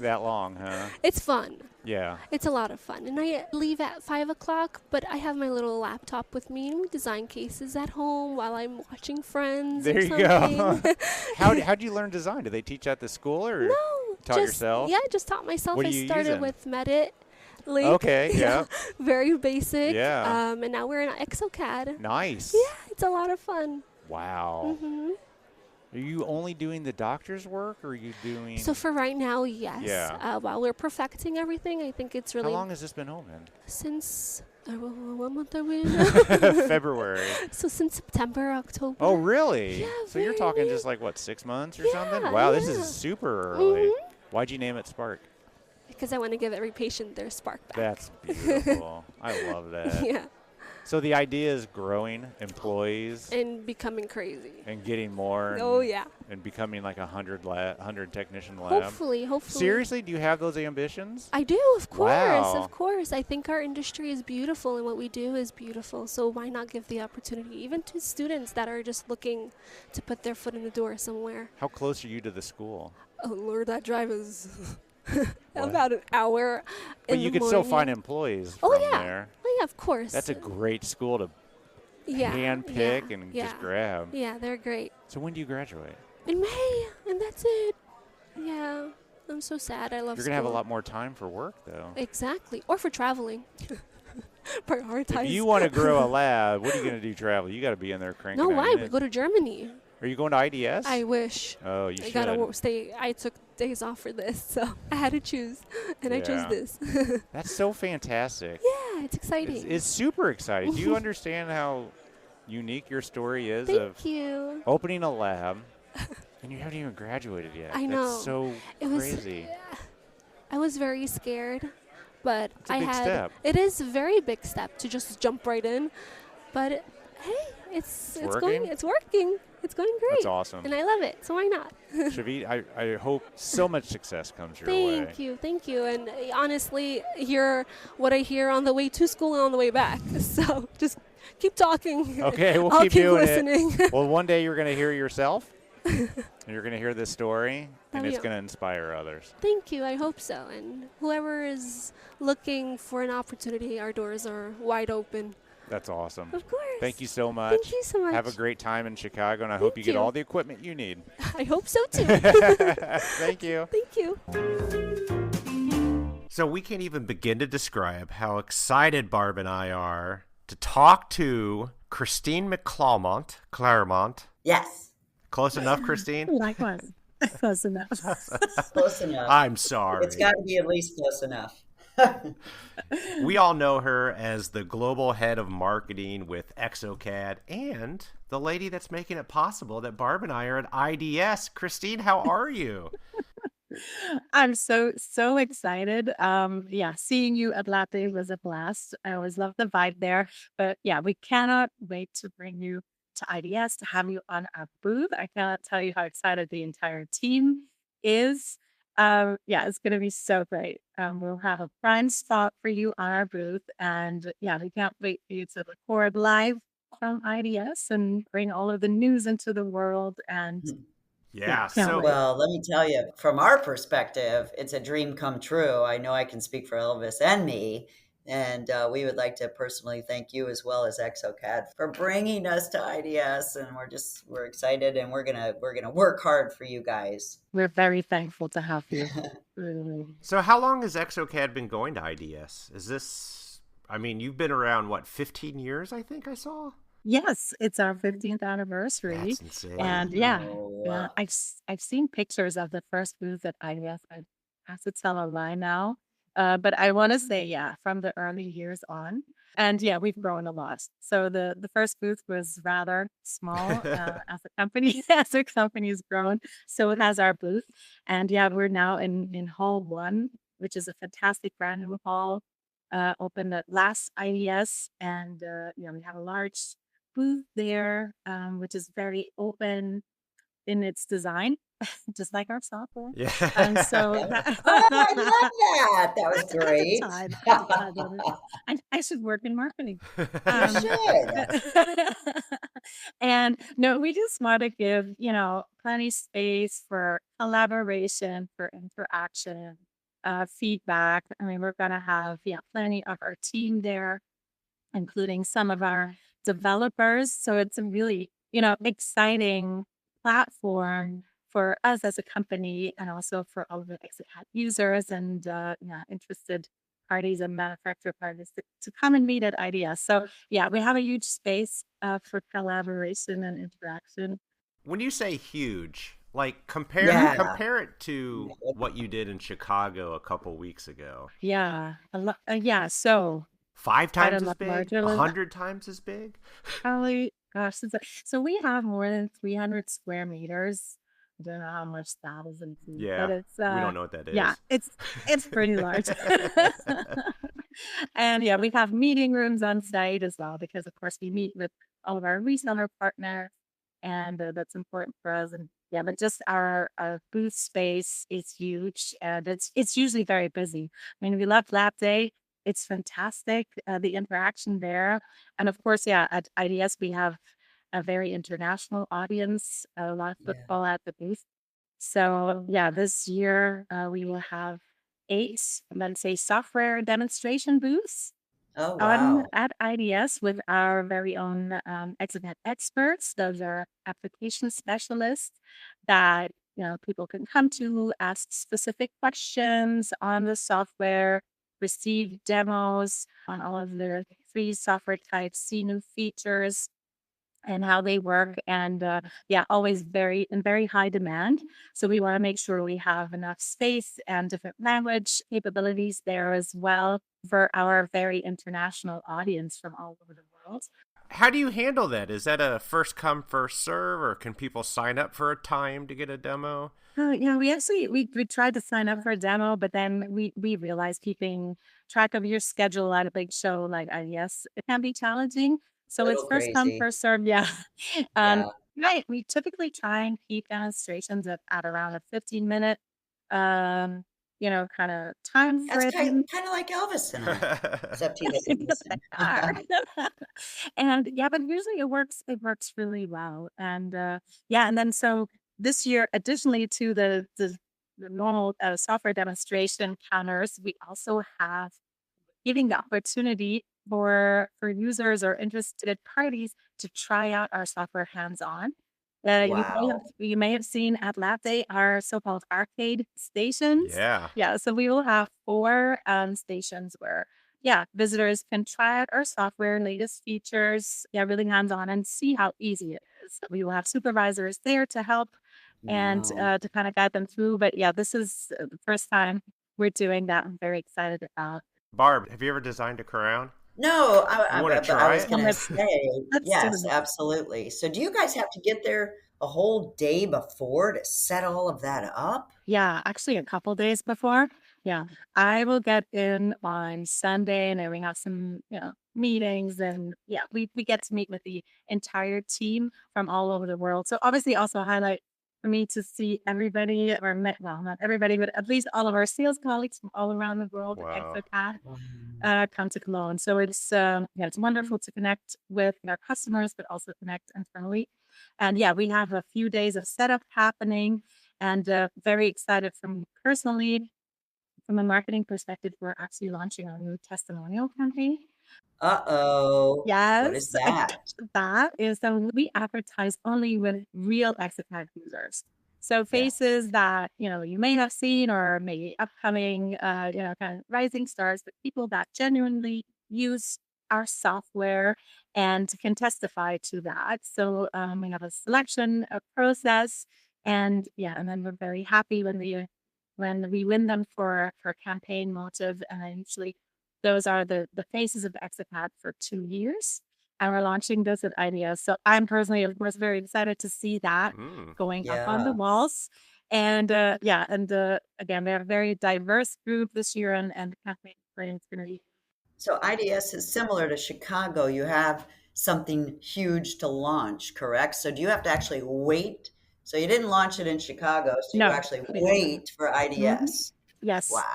That long, huh?
It's fun.
Yeah.
It's a lot of fun. And I leave at 5 o'clock, but I have my little laptop with me, and we design cases at home while I'm watching Friends
There
or
you
something.
go. How'd you learn design? Did they teach at the school or
No.
taught yourself?
Yeah, just taught myself.
What are
I
you
started
using?
with Medit. Link.
Okay, yeah.
Very basic.
Yeah.
And now we're in exocad.
Nice.
Yeah, it's a lot of fun.
Wow. Are you only doing the doctor's work, or are you doing...
So for right now, yes.
Yeah.
While we're perfecting everything, I think it's really...
How long has this been open?
Since... what month are we in?
February.
So since September, October.
Oh, really?
Yeah,
So you're talking just like, 6 months or something?
Yeah,
Wow, this
yeah.
is super early. Why'd you name it Spark?
Because I want to give every patient their spark back.
That's beautiful. I love that.
Yeah.
So the idea is growing employees
And becoming crazy.
and getting more.
Oh, yeah.
And becoming like 100 technician lab.
Hopefully.
Seriously, do you have those ambitions?
I do, of course,
Wow.
of course. I think our industry is beautiful and what we do is beautiful. So why not give the opportunity even to students that are just looking to put their foot in the door somewhere?
How close are you to the school?
Oh, Lord, that drive is about an hour
But
in
you
the
could still
morning.
find employees
Oh,
from
yeah.
there.
Oh, yeah, of course.
That's a great school to hand pick and just grab.
Yeah, they're great.
So when do you graduate?
In May, and that's it. Yeah, I'm so sad. I love
You're
school.
going to have a lot more time for work, though.
Exactly. Or for traveling. Prioritize.
If you want to grow a lab, what are you going to do travel? You got to be in there cranking
No,
out
why? We
units.
go to Germany.
Are you going to IDS?
I wish.
Oh, you
I
should.
gotta stay. I took days off for this, so I had to choose, and I chose
Yeah.
this.
That's so fantastic.
Yeah, it's exciting.
It's super exciting. Do you understand how unique your story is of
Thank you.
opening a lab and you haven't even graduated yet?
I know.
That's so crazy.
I was very scared, but
It's a big step.
It is a very big step to just jump right in, but hey, it's
working?
working. It's going great.
That's awesome.
And I love it, so why not?
Shavit, I hope so much success comes your way.
Thank you. And honestly, you're what I hear on the way to school and on the way back. So just keep talking.
Okay, we'll
I'll
keep doing
listening.
it. Well, one day you're going to hear yourself, and you're going to hear this story, and
That'd
it's
be-
going to inspire others.
Thank you. I hope so. And whoever is looking for an opportunity, our doors are wide open.
That's awesome.
Of course.
Thank you so much.
Thank you so much.
Have a great time in Chicago, and I hope you get
you.
all the equipment you need.
I hope so too.
Thank you.
Thank you.
So we can't even begin to describe how excited Barb and I are to talk to Christine Claremont.
Yes.
Close enough, Christine?
Likewise. Close enough.
Close enough.
I'm sorry.
It's got to be at least close enough.
We all know her as the global head of marketing with exocad and the lady that's making it possible that Barb and I are at IDS. Christine, how are you?
I'm so excited. Seeing you at Lab Day was a blast. I always love the vibe there. But yeah, we cannot wait to bring you to IDS, to have you on our booth. I cannot tell you how excited the entire team is. It's going to be so great. We'll have a prime spot for you on our booth. And we can't wait for you to record live from IDS and bring all of the news into the world. And
Yeah.
can't
So
wait.
Well, let me tell you, from our perspective, it's a dream come true. I know I can speak for Elvis and me. And we would like to personally thank you as well as exocad for bringing us to IDS. And we're excited, and we're gonna work hard for you guys.
We're very thankful to have you. Really.
So how long has exocad been going to IDS? You've been around, 15 years, I think I saw?
Yes, it's our 15th anniversary.
That's insane.
And
Wow.
I've seen pictures of the first booth at IDS. I have to tell a lie now. But I want to say, from the early years on. And we've grown a lot. So the first booth was rather small as a company. As our company has grown, so it has our booth. And we're now in Hall 1, which is a fantastic brand new hall, opened at last IDS. And we have a large booth there, which is very open in its design, just like our software.
Yeah.
And so
Oh, I love that. That was great.
I should work in marketing.
You should.
And no, we just want to give, plenty space for collaboration, for interaction, feedback. I mean, we're going to have, plenty of our team there, including some of our developers. So it's a really, exciting platform for us as a company, and also for all of the exocad users and interested parties and manufacturer parties to come and meet at IDS. So we have a huge space for collaboration and interaction.
When you say huge, compare it to what you did in Chicago a couple weeks ago.
So
5
Quite a
times as
lot
big?
larger.
100 times as big?
probably, gosh, so we have more than 300 square meters. I don't know how much that is in feet,
Yeah,
but it's
we don't know what that is.
it's pretty large. And we have meeting rooms on site as well, because of course we meet with all of our reseller partners, and that's important for us. And but just our booth space is huge, and it's usually very busy. I mean, we love Lab Day. It's fantastic, the interaction there. And of course, at IDS we have a very international audience, a lot of football at the booth. So this year we will have 8, let's say, software demonstration booths.
Oh,
on
wow.
at IDS with our very own exocad experts. Those are application specialists that people can come to, ask specific questions on the software, receive demos on all of the three software types, see new features and how they work. And yeah, always very high demand. So we want to make sure we have enough space and different language capabilities there as well for our very international audience from all over the world.
How do you handle that? Is that a first come first serve, or can people sign up for a time to get a demo?
Yeah, we actually we tried to sign up for a demo, but then we realized keeping track of your schedule at a big show like IDS, it can be challenging. So it's
Little
first come,
crazy.
first serve. Yeah. Um,
Yeah.
right. We typically try and keep demonstrations at around a 15-minute um, kind of time
That's
frame.
kind of like Elvis and I, except he doesn't
Yes, they
listen.
are. And yeah, but usually it works really well. And yeah, and then so this year, additionally to the normal software demonstration counters, we also have giving the opportunity for users or interested parties to try out our software hands-on.
Wow.
You may have seen at Lab Day our so-called arcade stations.
Yeah.
Yeah, so we will have four stations where visitors can try out our software, latest features, really hands-on and see how easy it is. We will have supervisors there to help and
Wow.
to kind of guide them through. But yeah, this is the first time we're doing that. I'm very excited about.
Barb, have you ever designed a crown?
No,
You want to
but I
try
was
it?
going to
Let's
say,
let's do
yes,
it.
absolutely. So do you guys have to get there a whole day before to set all of that up?
Yeah, actually a couple days before. Yeah. I will get in on Sunday and then we have some, meetings and yeah, we get to meet with the entire team from all over the world. So obviously also a highlight for me to see everybody well, not everybody, but at least all of our sales colleagues from all around the world at
Wow.
exocad
Wow.
come to Cologne. So it's wonderful to connect with our customers, but also connect internally. And yeah, we have a few days of setup happening and very excited from personally, from a marketing perspective, we're actually launching our new testimonial campaign.
Uh-oh. What is
Yes,
that?
that is that we advertise only with real exocad users. So
Yeah.
faces that, you may have seen or maybe upcoming, kind of rising stars, but people that genuinely use our software and can testify to that. So we have a selection, a process, and yeah, and then we're very happy when we win them for campaign motive, and I usually those are the faces of exocad for 2 years. And we're launching this at IDEA. So I'm personally, of course, very excited to see that
Mm.
going up on
Yeah.
the walls. And again, we have a very diverse group this year, and the campaign is going to be.
So IDS is similar to Chicago. You have something huge to launch, correct? So do you have to actually wait? So you didn't launch it in Chicago, so you
No,
actually
we didn't.
wait for
Mhm.
IDS.
Yes.
Wow.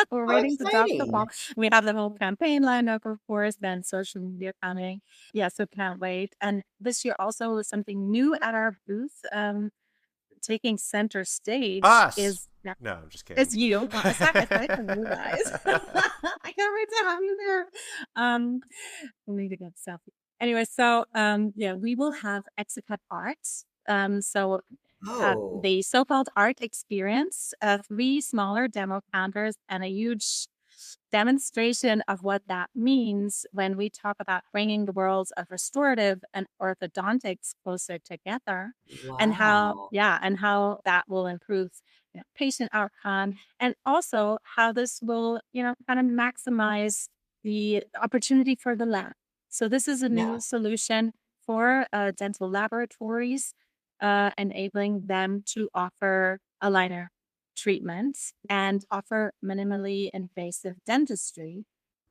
We're
How
waiting to drop the
exciting.
ball. We have the whole campaign lined up, of course, then social media coming. Yeah, so can't wait. And this year also is something new at our booth. Taking center stage
Us. No, I'm just kidding.
it's you. Well, a sacrifice from you guys. I can't wait to have you there. We need to get a selfie. Anyway, so we will have exocad arts. So
Oh,
the so-called art experience, three smaller demo counters, and a huge demonstration of what that means when we talk about bringing the worlds of restorative and orthodontics closer together, and
wow.
how that will improve patient outcome, and also how this will kind of maximize the opportunity for the lab. So this is a
Yeah.
new solution for dental laboratories, enabling them to offer aligner treatments and offer minimally invasive dentistry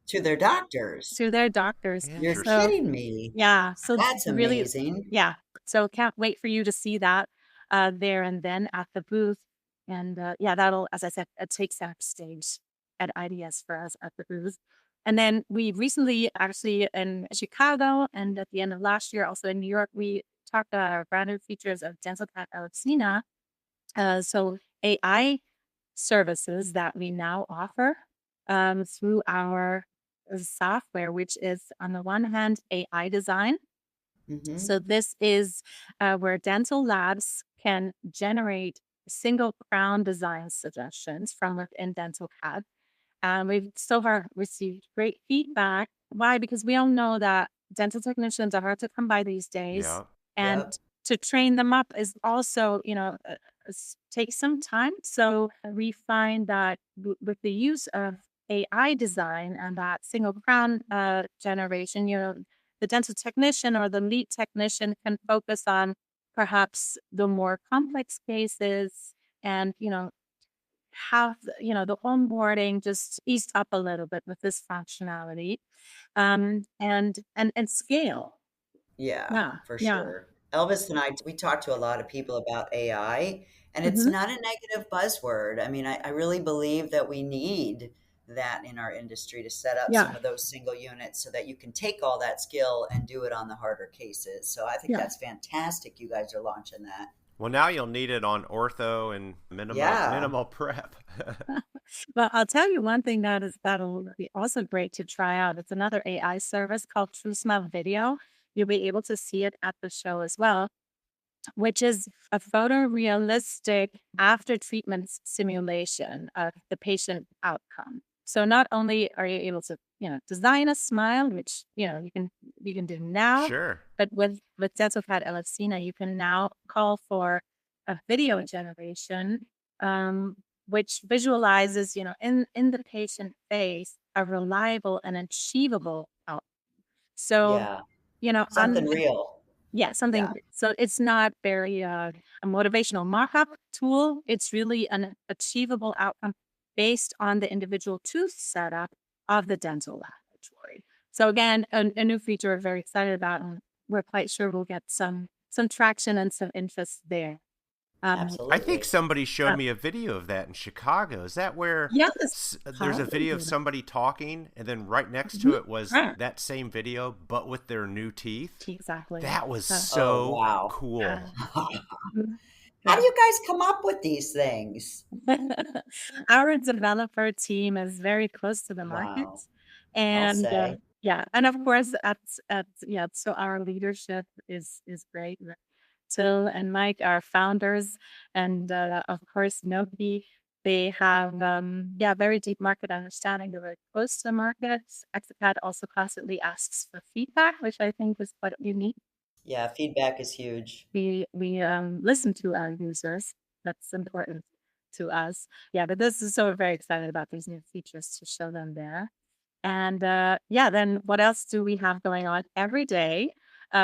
To their doctors.
to their doctors.
You're
So,
Interesting.
kidding me.
yeah, so
That's
really,
amazing.
yeah. So can't wait for you to see that there and then at the booth. And that'll, as I said, take center stage at IDS for us at the booth. And then we recently, actually in Chicago and at the end of last year, also in New York, we talked about our brand new features of Dental Cat Alexina. So AI services that we now offer through our software, which is on the one hand AI design.
Mm-hmm.
So this is where dental labs can generate single crown design suggestions from within dental CAD. And we've so far received great feedback. Why? Because we all know that dental technicians are hard to come by these days.
Yeah.
And
Yep.
to train them up is also, takes some time. So we find that with the use of AI design and that single crown generation, the dental technician or the lead technician can focus on perhaps the more complex cases and, have the onboarding just eased up a little bit with this functionality, and scale.
Yeah,
Yeah,
for
yeah.
sure. Elvis and I, we talk to a lot of people about AI, and it's
Hmm.
not a negative buzzword. I mean, I really believe that we need that in our industry to set up some
Yeah,
of those single units so that you can take all that skill and do it on the harder cases. So I think
yeah.
that's fantastic. You guys are launching that.
Well, now you'll need it on ortho and
Yeah.
minimal prep.
Well, I'll tell you one thing that'll be also great to try out. It's another AI service called True Smile Video. You'll be able to see it at the show as well, which is a photorealistic after treatment simulation of the patient outcome. So not only are you able to, design a smile, which, you can do now,
Sure.
but with DentalCAD LFC now, you can now call for a video generation, which visualizes, in the patient face, a reliable and achievable outcome. So,
Yeah.
on
Something real.
yeah, something.
Yeah.
So it's not very a motivational markup tool. It's really an achievable outcome based on the individual tooth setup of the dental laboratory. So again, a new feature we're very excited about, and we're quite sure we'll get some traction and some interest there.
I think
Absolutely.
somebody showed
Uh,
me a video of that in Chicago. Is that where
yes,
there's a video of
Hollywood.
somebody talking, and then right next to
Mhm.
it was
Right.
that same video, but with their new teeth?
Exactly.
That was
Oh,
so
wow.
Uh,
cool.
mhm.
How do
Yeah.
you guys come up with these things?
Our developer team is very close to the market,
Wow. I'll
and
say.
yeah, and of course, at yeah, so our leadership is great. Till and Mike are founders, and of course, Noki. They have very deep market understanding. They're very close to the market. exocad also constantly asks for feedback, which I think is quite unique.
Yeah, feedback is huge.
We listen to our users. That's important to us. Yeah, but this is so we're very excited about these new features to show them there. And then what else do we have going on every day?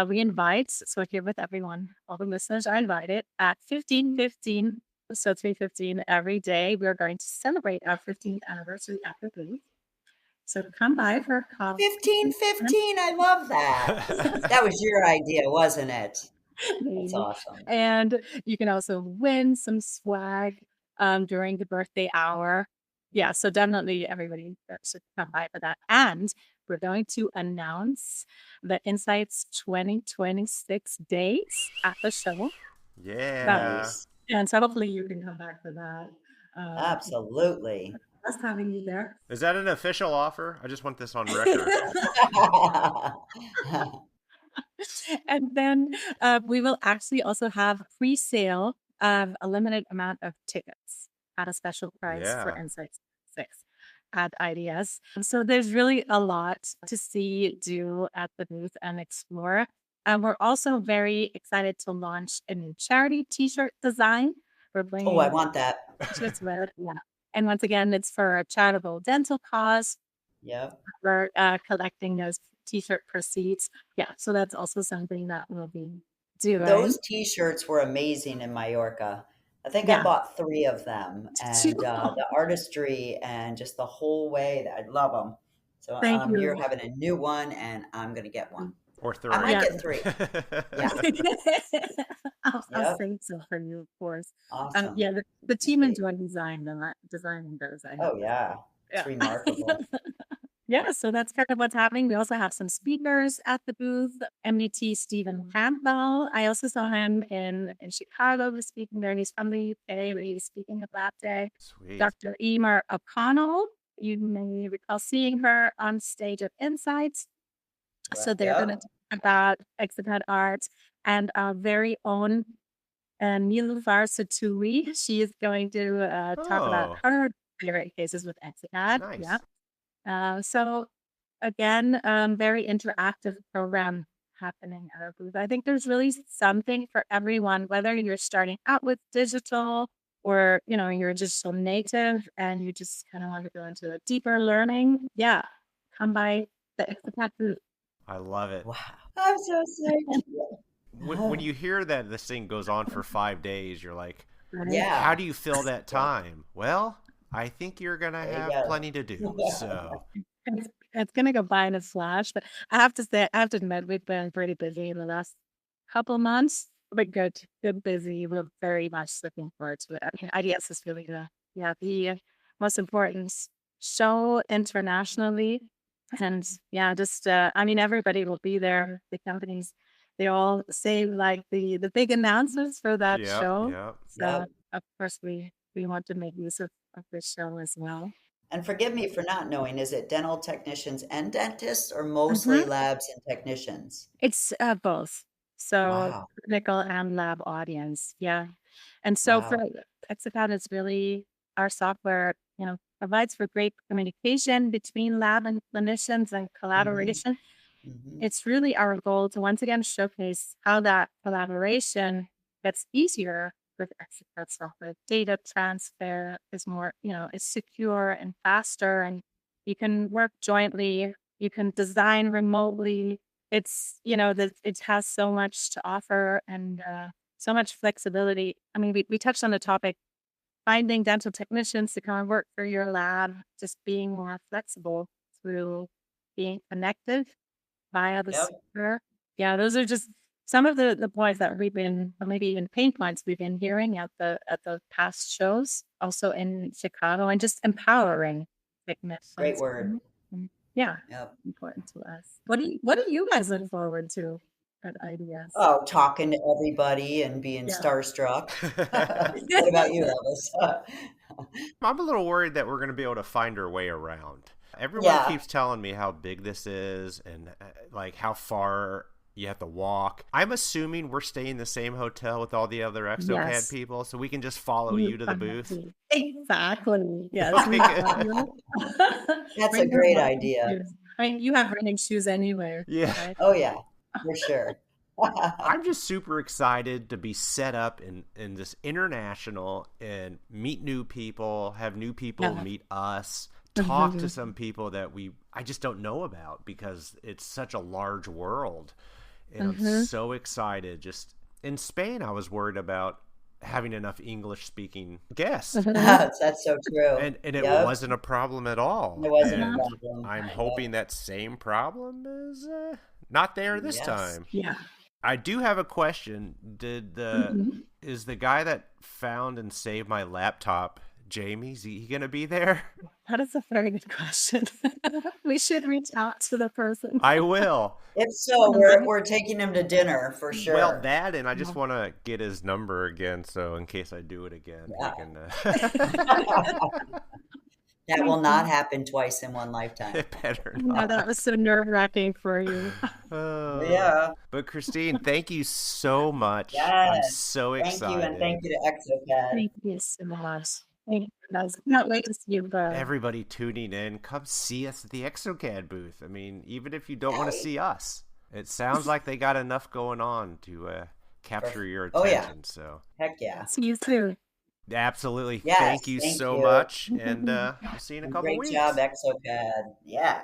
We invite, so here with everyone, all the listeners are invited at 15:15, so 3:15 every day. We're going to celebrate our 15th anniversary at the booth. So come by for a coffee.
1515, I love that. That was your idea, wasn't it? That's
Maybe.
awesome.
And you can also win some swag during the birthday hour. Yeah, so definitely everybody should come by for that. And we're going to announce the Insights 2026 dates at the show.
Yeah.
Nice.
And so hopefully you can come back for that.
Absolutely.
Us having you there.
Is that an official offer? I just want this on record.
And then we will actually also have pre-sale of a limited amount of tickets at a special price for
Yeah.
Insights 6 at IDS. So there's really a lot to see, do at the booth and explore. And we're also very excited to launch a new charity t-shirt design. We're
Oh, I
bringing
want that.
t-shirts with, yeah. And once again, it's for a charitable dental cause.
Yep.
We're collecting those t-shirt proceeds. Yeah, so that's also something that we'll be doing.
Those t-shirts were amazing in Mallorca. I think I
Yeah.
bought 3 of them, and the artistry and just the whole way, I love them. So
Thank
you're
you.
having a new one, and I'm going to get one.
Or three.
I might
Yeah.
get 3. Yeah.
I'll
Yep.
say so for you, of course.
Awesome.
Yeah, the team
Great.
enjoyed designing those. I
Oh,
know.
yeah. It's
Yeah.
remarkable.
Yeah, so that's kind of what's happening. We also have some speakers at the booth. MDT Stephen Campbell. I also saw him in Chicago. He was speaking there. He's from the UK, but he was speaking at Lab Day.
Sweet.
Dr. Emer O'Connell you may recall seeing her on stage at Insights. So they're going to talk about exocad art, and our very own Nilüfer Saturi. She is going to talk about her favorite cases with exocad.
Nice.
Yeah. So again, very interactive program happening at our booth. I think there's really something for everyone, whether you're starting out with digital or, you're a digital native and you just kind of want to go into a deeper learning. Yeah. Come by the exocad booth.
I love it.
Wow. I'm so psyched.
When you hear that this thing goes on for 5 days, you're like,
Yeah.
how do you fill that time? Well, I think you're going to have plenty to do. So
It's going to go by in a flash, but I have to admit, we've been pretty busy in the last couple months, but good busy. We're very much looking forward to it. I mean, IDS is really the most important show internationally. And just, everybody will be there. The companies, they all say like the big announcements for that show.
Yep.
So of course we want to make use of this show as well.
And forgive me for not knowing, is it dental technixins and dentists or mostly labs and technicians?
It's both. So clinical and lab audience. Yeah. And so for exocad, it's really our software, provides for great communication between lab and clinicians and collaboration. It's really our goal to once again showcase how that collaboration gets easier with exocad software. Data transfer is more, is secure and faster, and you can work jointly. You can design remotely. It's, it has so much to offer and so much flexibility. I mean, we touched on the topic, finding dental technicians to come and work for your lab, just being more flexible through being connected via the software. Yeah, those are just some of the points that we've been, or maybe even pain points we've been hearing at the past shows, also in Chicago, and just empowering technicians.
Great word.
Yeah, important to us. What do you guys look forward to at IDS?
Oh, talking to everybody and being starstruck. What about you, Elvis?
I'm a little worried that we're going to be able to find our way around. Everyone keeps telling me how big this is and like how far you have to walk. I'm assuming we're staying in the same hotel with all the other exocad people, so we can just follow you to the booth.
Exactly. Yes.
That's a great idea.
I mean, you have running shoes anywhere.
Yeah.
Right?
Oh yeah, for sure.
I'm just super excited to be set up in this international and meet new people, have new people meet us, talk to some people that I just don't know about because it's such a large world. And I'm so excited. Just in Spain, I was worried about having enough English-speaking guests.
That's so true.
And it wasn't a problem at all.
It wasn't a problem.
I'm hoping that same problem is not there this time.
Yeah.
I do have a question. Is the guy that found and saved my laptop, Jamie, is he going to be there?
That is a very good question. We should reach out to the person.
I will.
If so, we're taking him to dinner for sure.
Well, that, and I just want to get his number again, so in case I do it again, I can.
That will not happen twice in one lifetime.
It better not.
No, that was so nerve-wracking for you.
Yeah.
But Christine, thank you so much.
Yes.
I'm so excited.
Thank you, and thank you to exocad.
Thank you so much. Thank you. Not wait to see you, but
Everybody tuning in, come see us at the exocad booth. I mean, even if you don't want to see us, it sounds like they got enough going on to capture your attention. So
heck yeah.
See you soon.
Absolutely.
Yes,
thank you so much. And we'll see you in a couple weeks.
Great job, exocad. Yeah.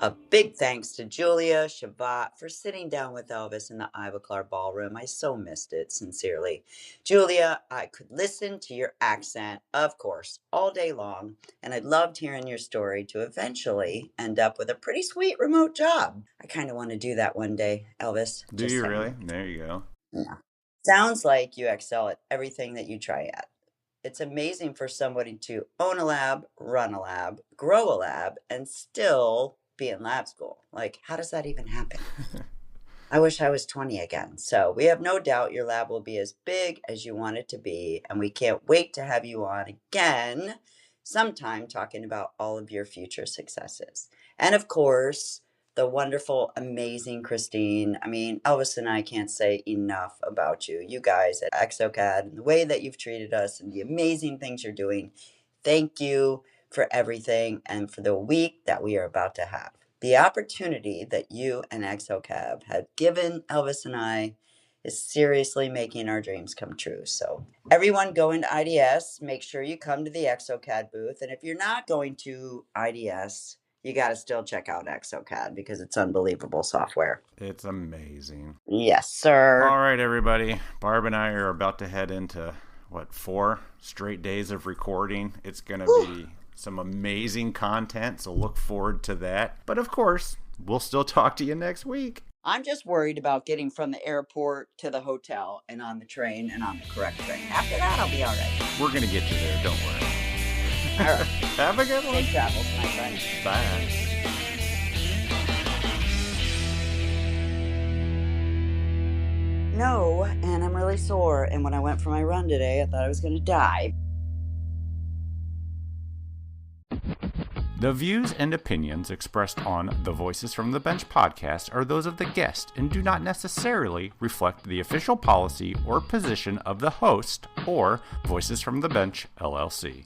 A big thanks to Julia, Shavit for sitting down with Elvis in the Ivoclar ballroom. I so missed it, sincerely. Julia, I could listen to your accent, of course, all day long, and I loved hearing your story to eventually end up with a pretty sweet remote job. I kind of want to do that one day, Elvis.
Do you really? There you go.
Yeah. Sounds like you excel at everything that you try at. It's amazing for somebody to own a lab, run a lab, grow a lab, and still be in lab school. Like, how does that even happen? I wish I was 20 again. So we have no doubt your lab will be as big as you want it to be, and we can't wait to have you on again sometime talking about all of your future successes. And of course, the wonderful, amazing Christine. I mean, Elvis and I can't say enough about you. You guys at exocad and the way that you've treated us and the amazing things you're doing. Thank you for everything and for the week that we are about to have. The opportunity that you and exocad have given Elvis and I is seriously making our dreams come true. So everyone go into IDS, make sure you come to the exocad booth. And if you're not going to IDS, you got to still check out exocad because it's unbelievable software.
It's amazing.
Yes, sir.
All right, everybody. Barb and I are about to head into, 4 straight days of recording. It's going to be some amazing content, so look forward to that. But of course, we'll still talk to you next week.
I'm just worried about getting from the airport to the hotel and on the train and on the correct train. After that, I'll be all right.
We're going to get you there, don't worry.
All right.
Have a good one.
Safe travels, my friend.
Bye.
No, and I'm really sore. And when I went for my run today, I thought I was going to die.
The views and opinions expressed on the Voices from the Bench podcast are those of the guest and do not necessarily reflect the official policy or position of the host or Voices from the Bench, LLC.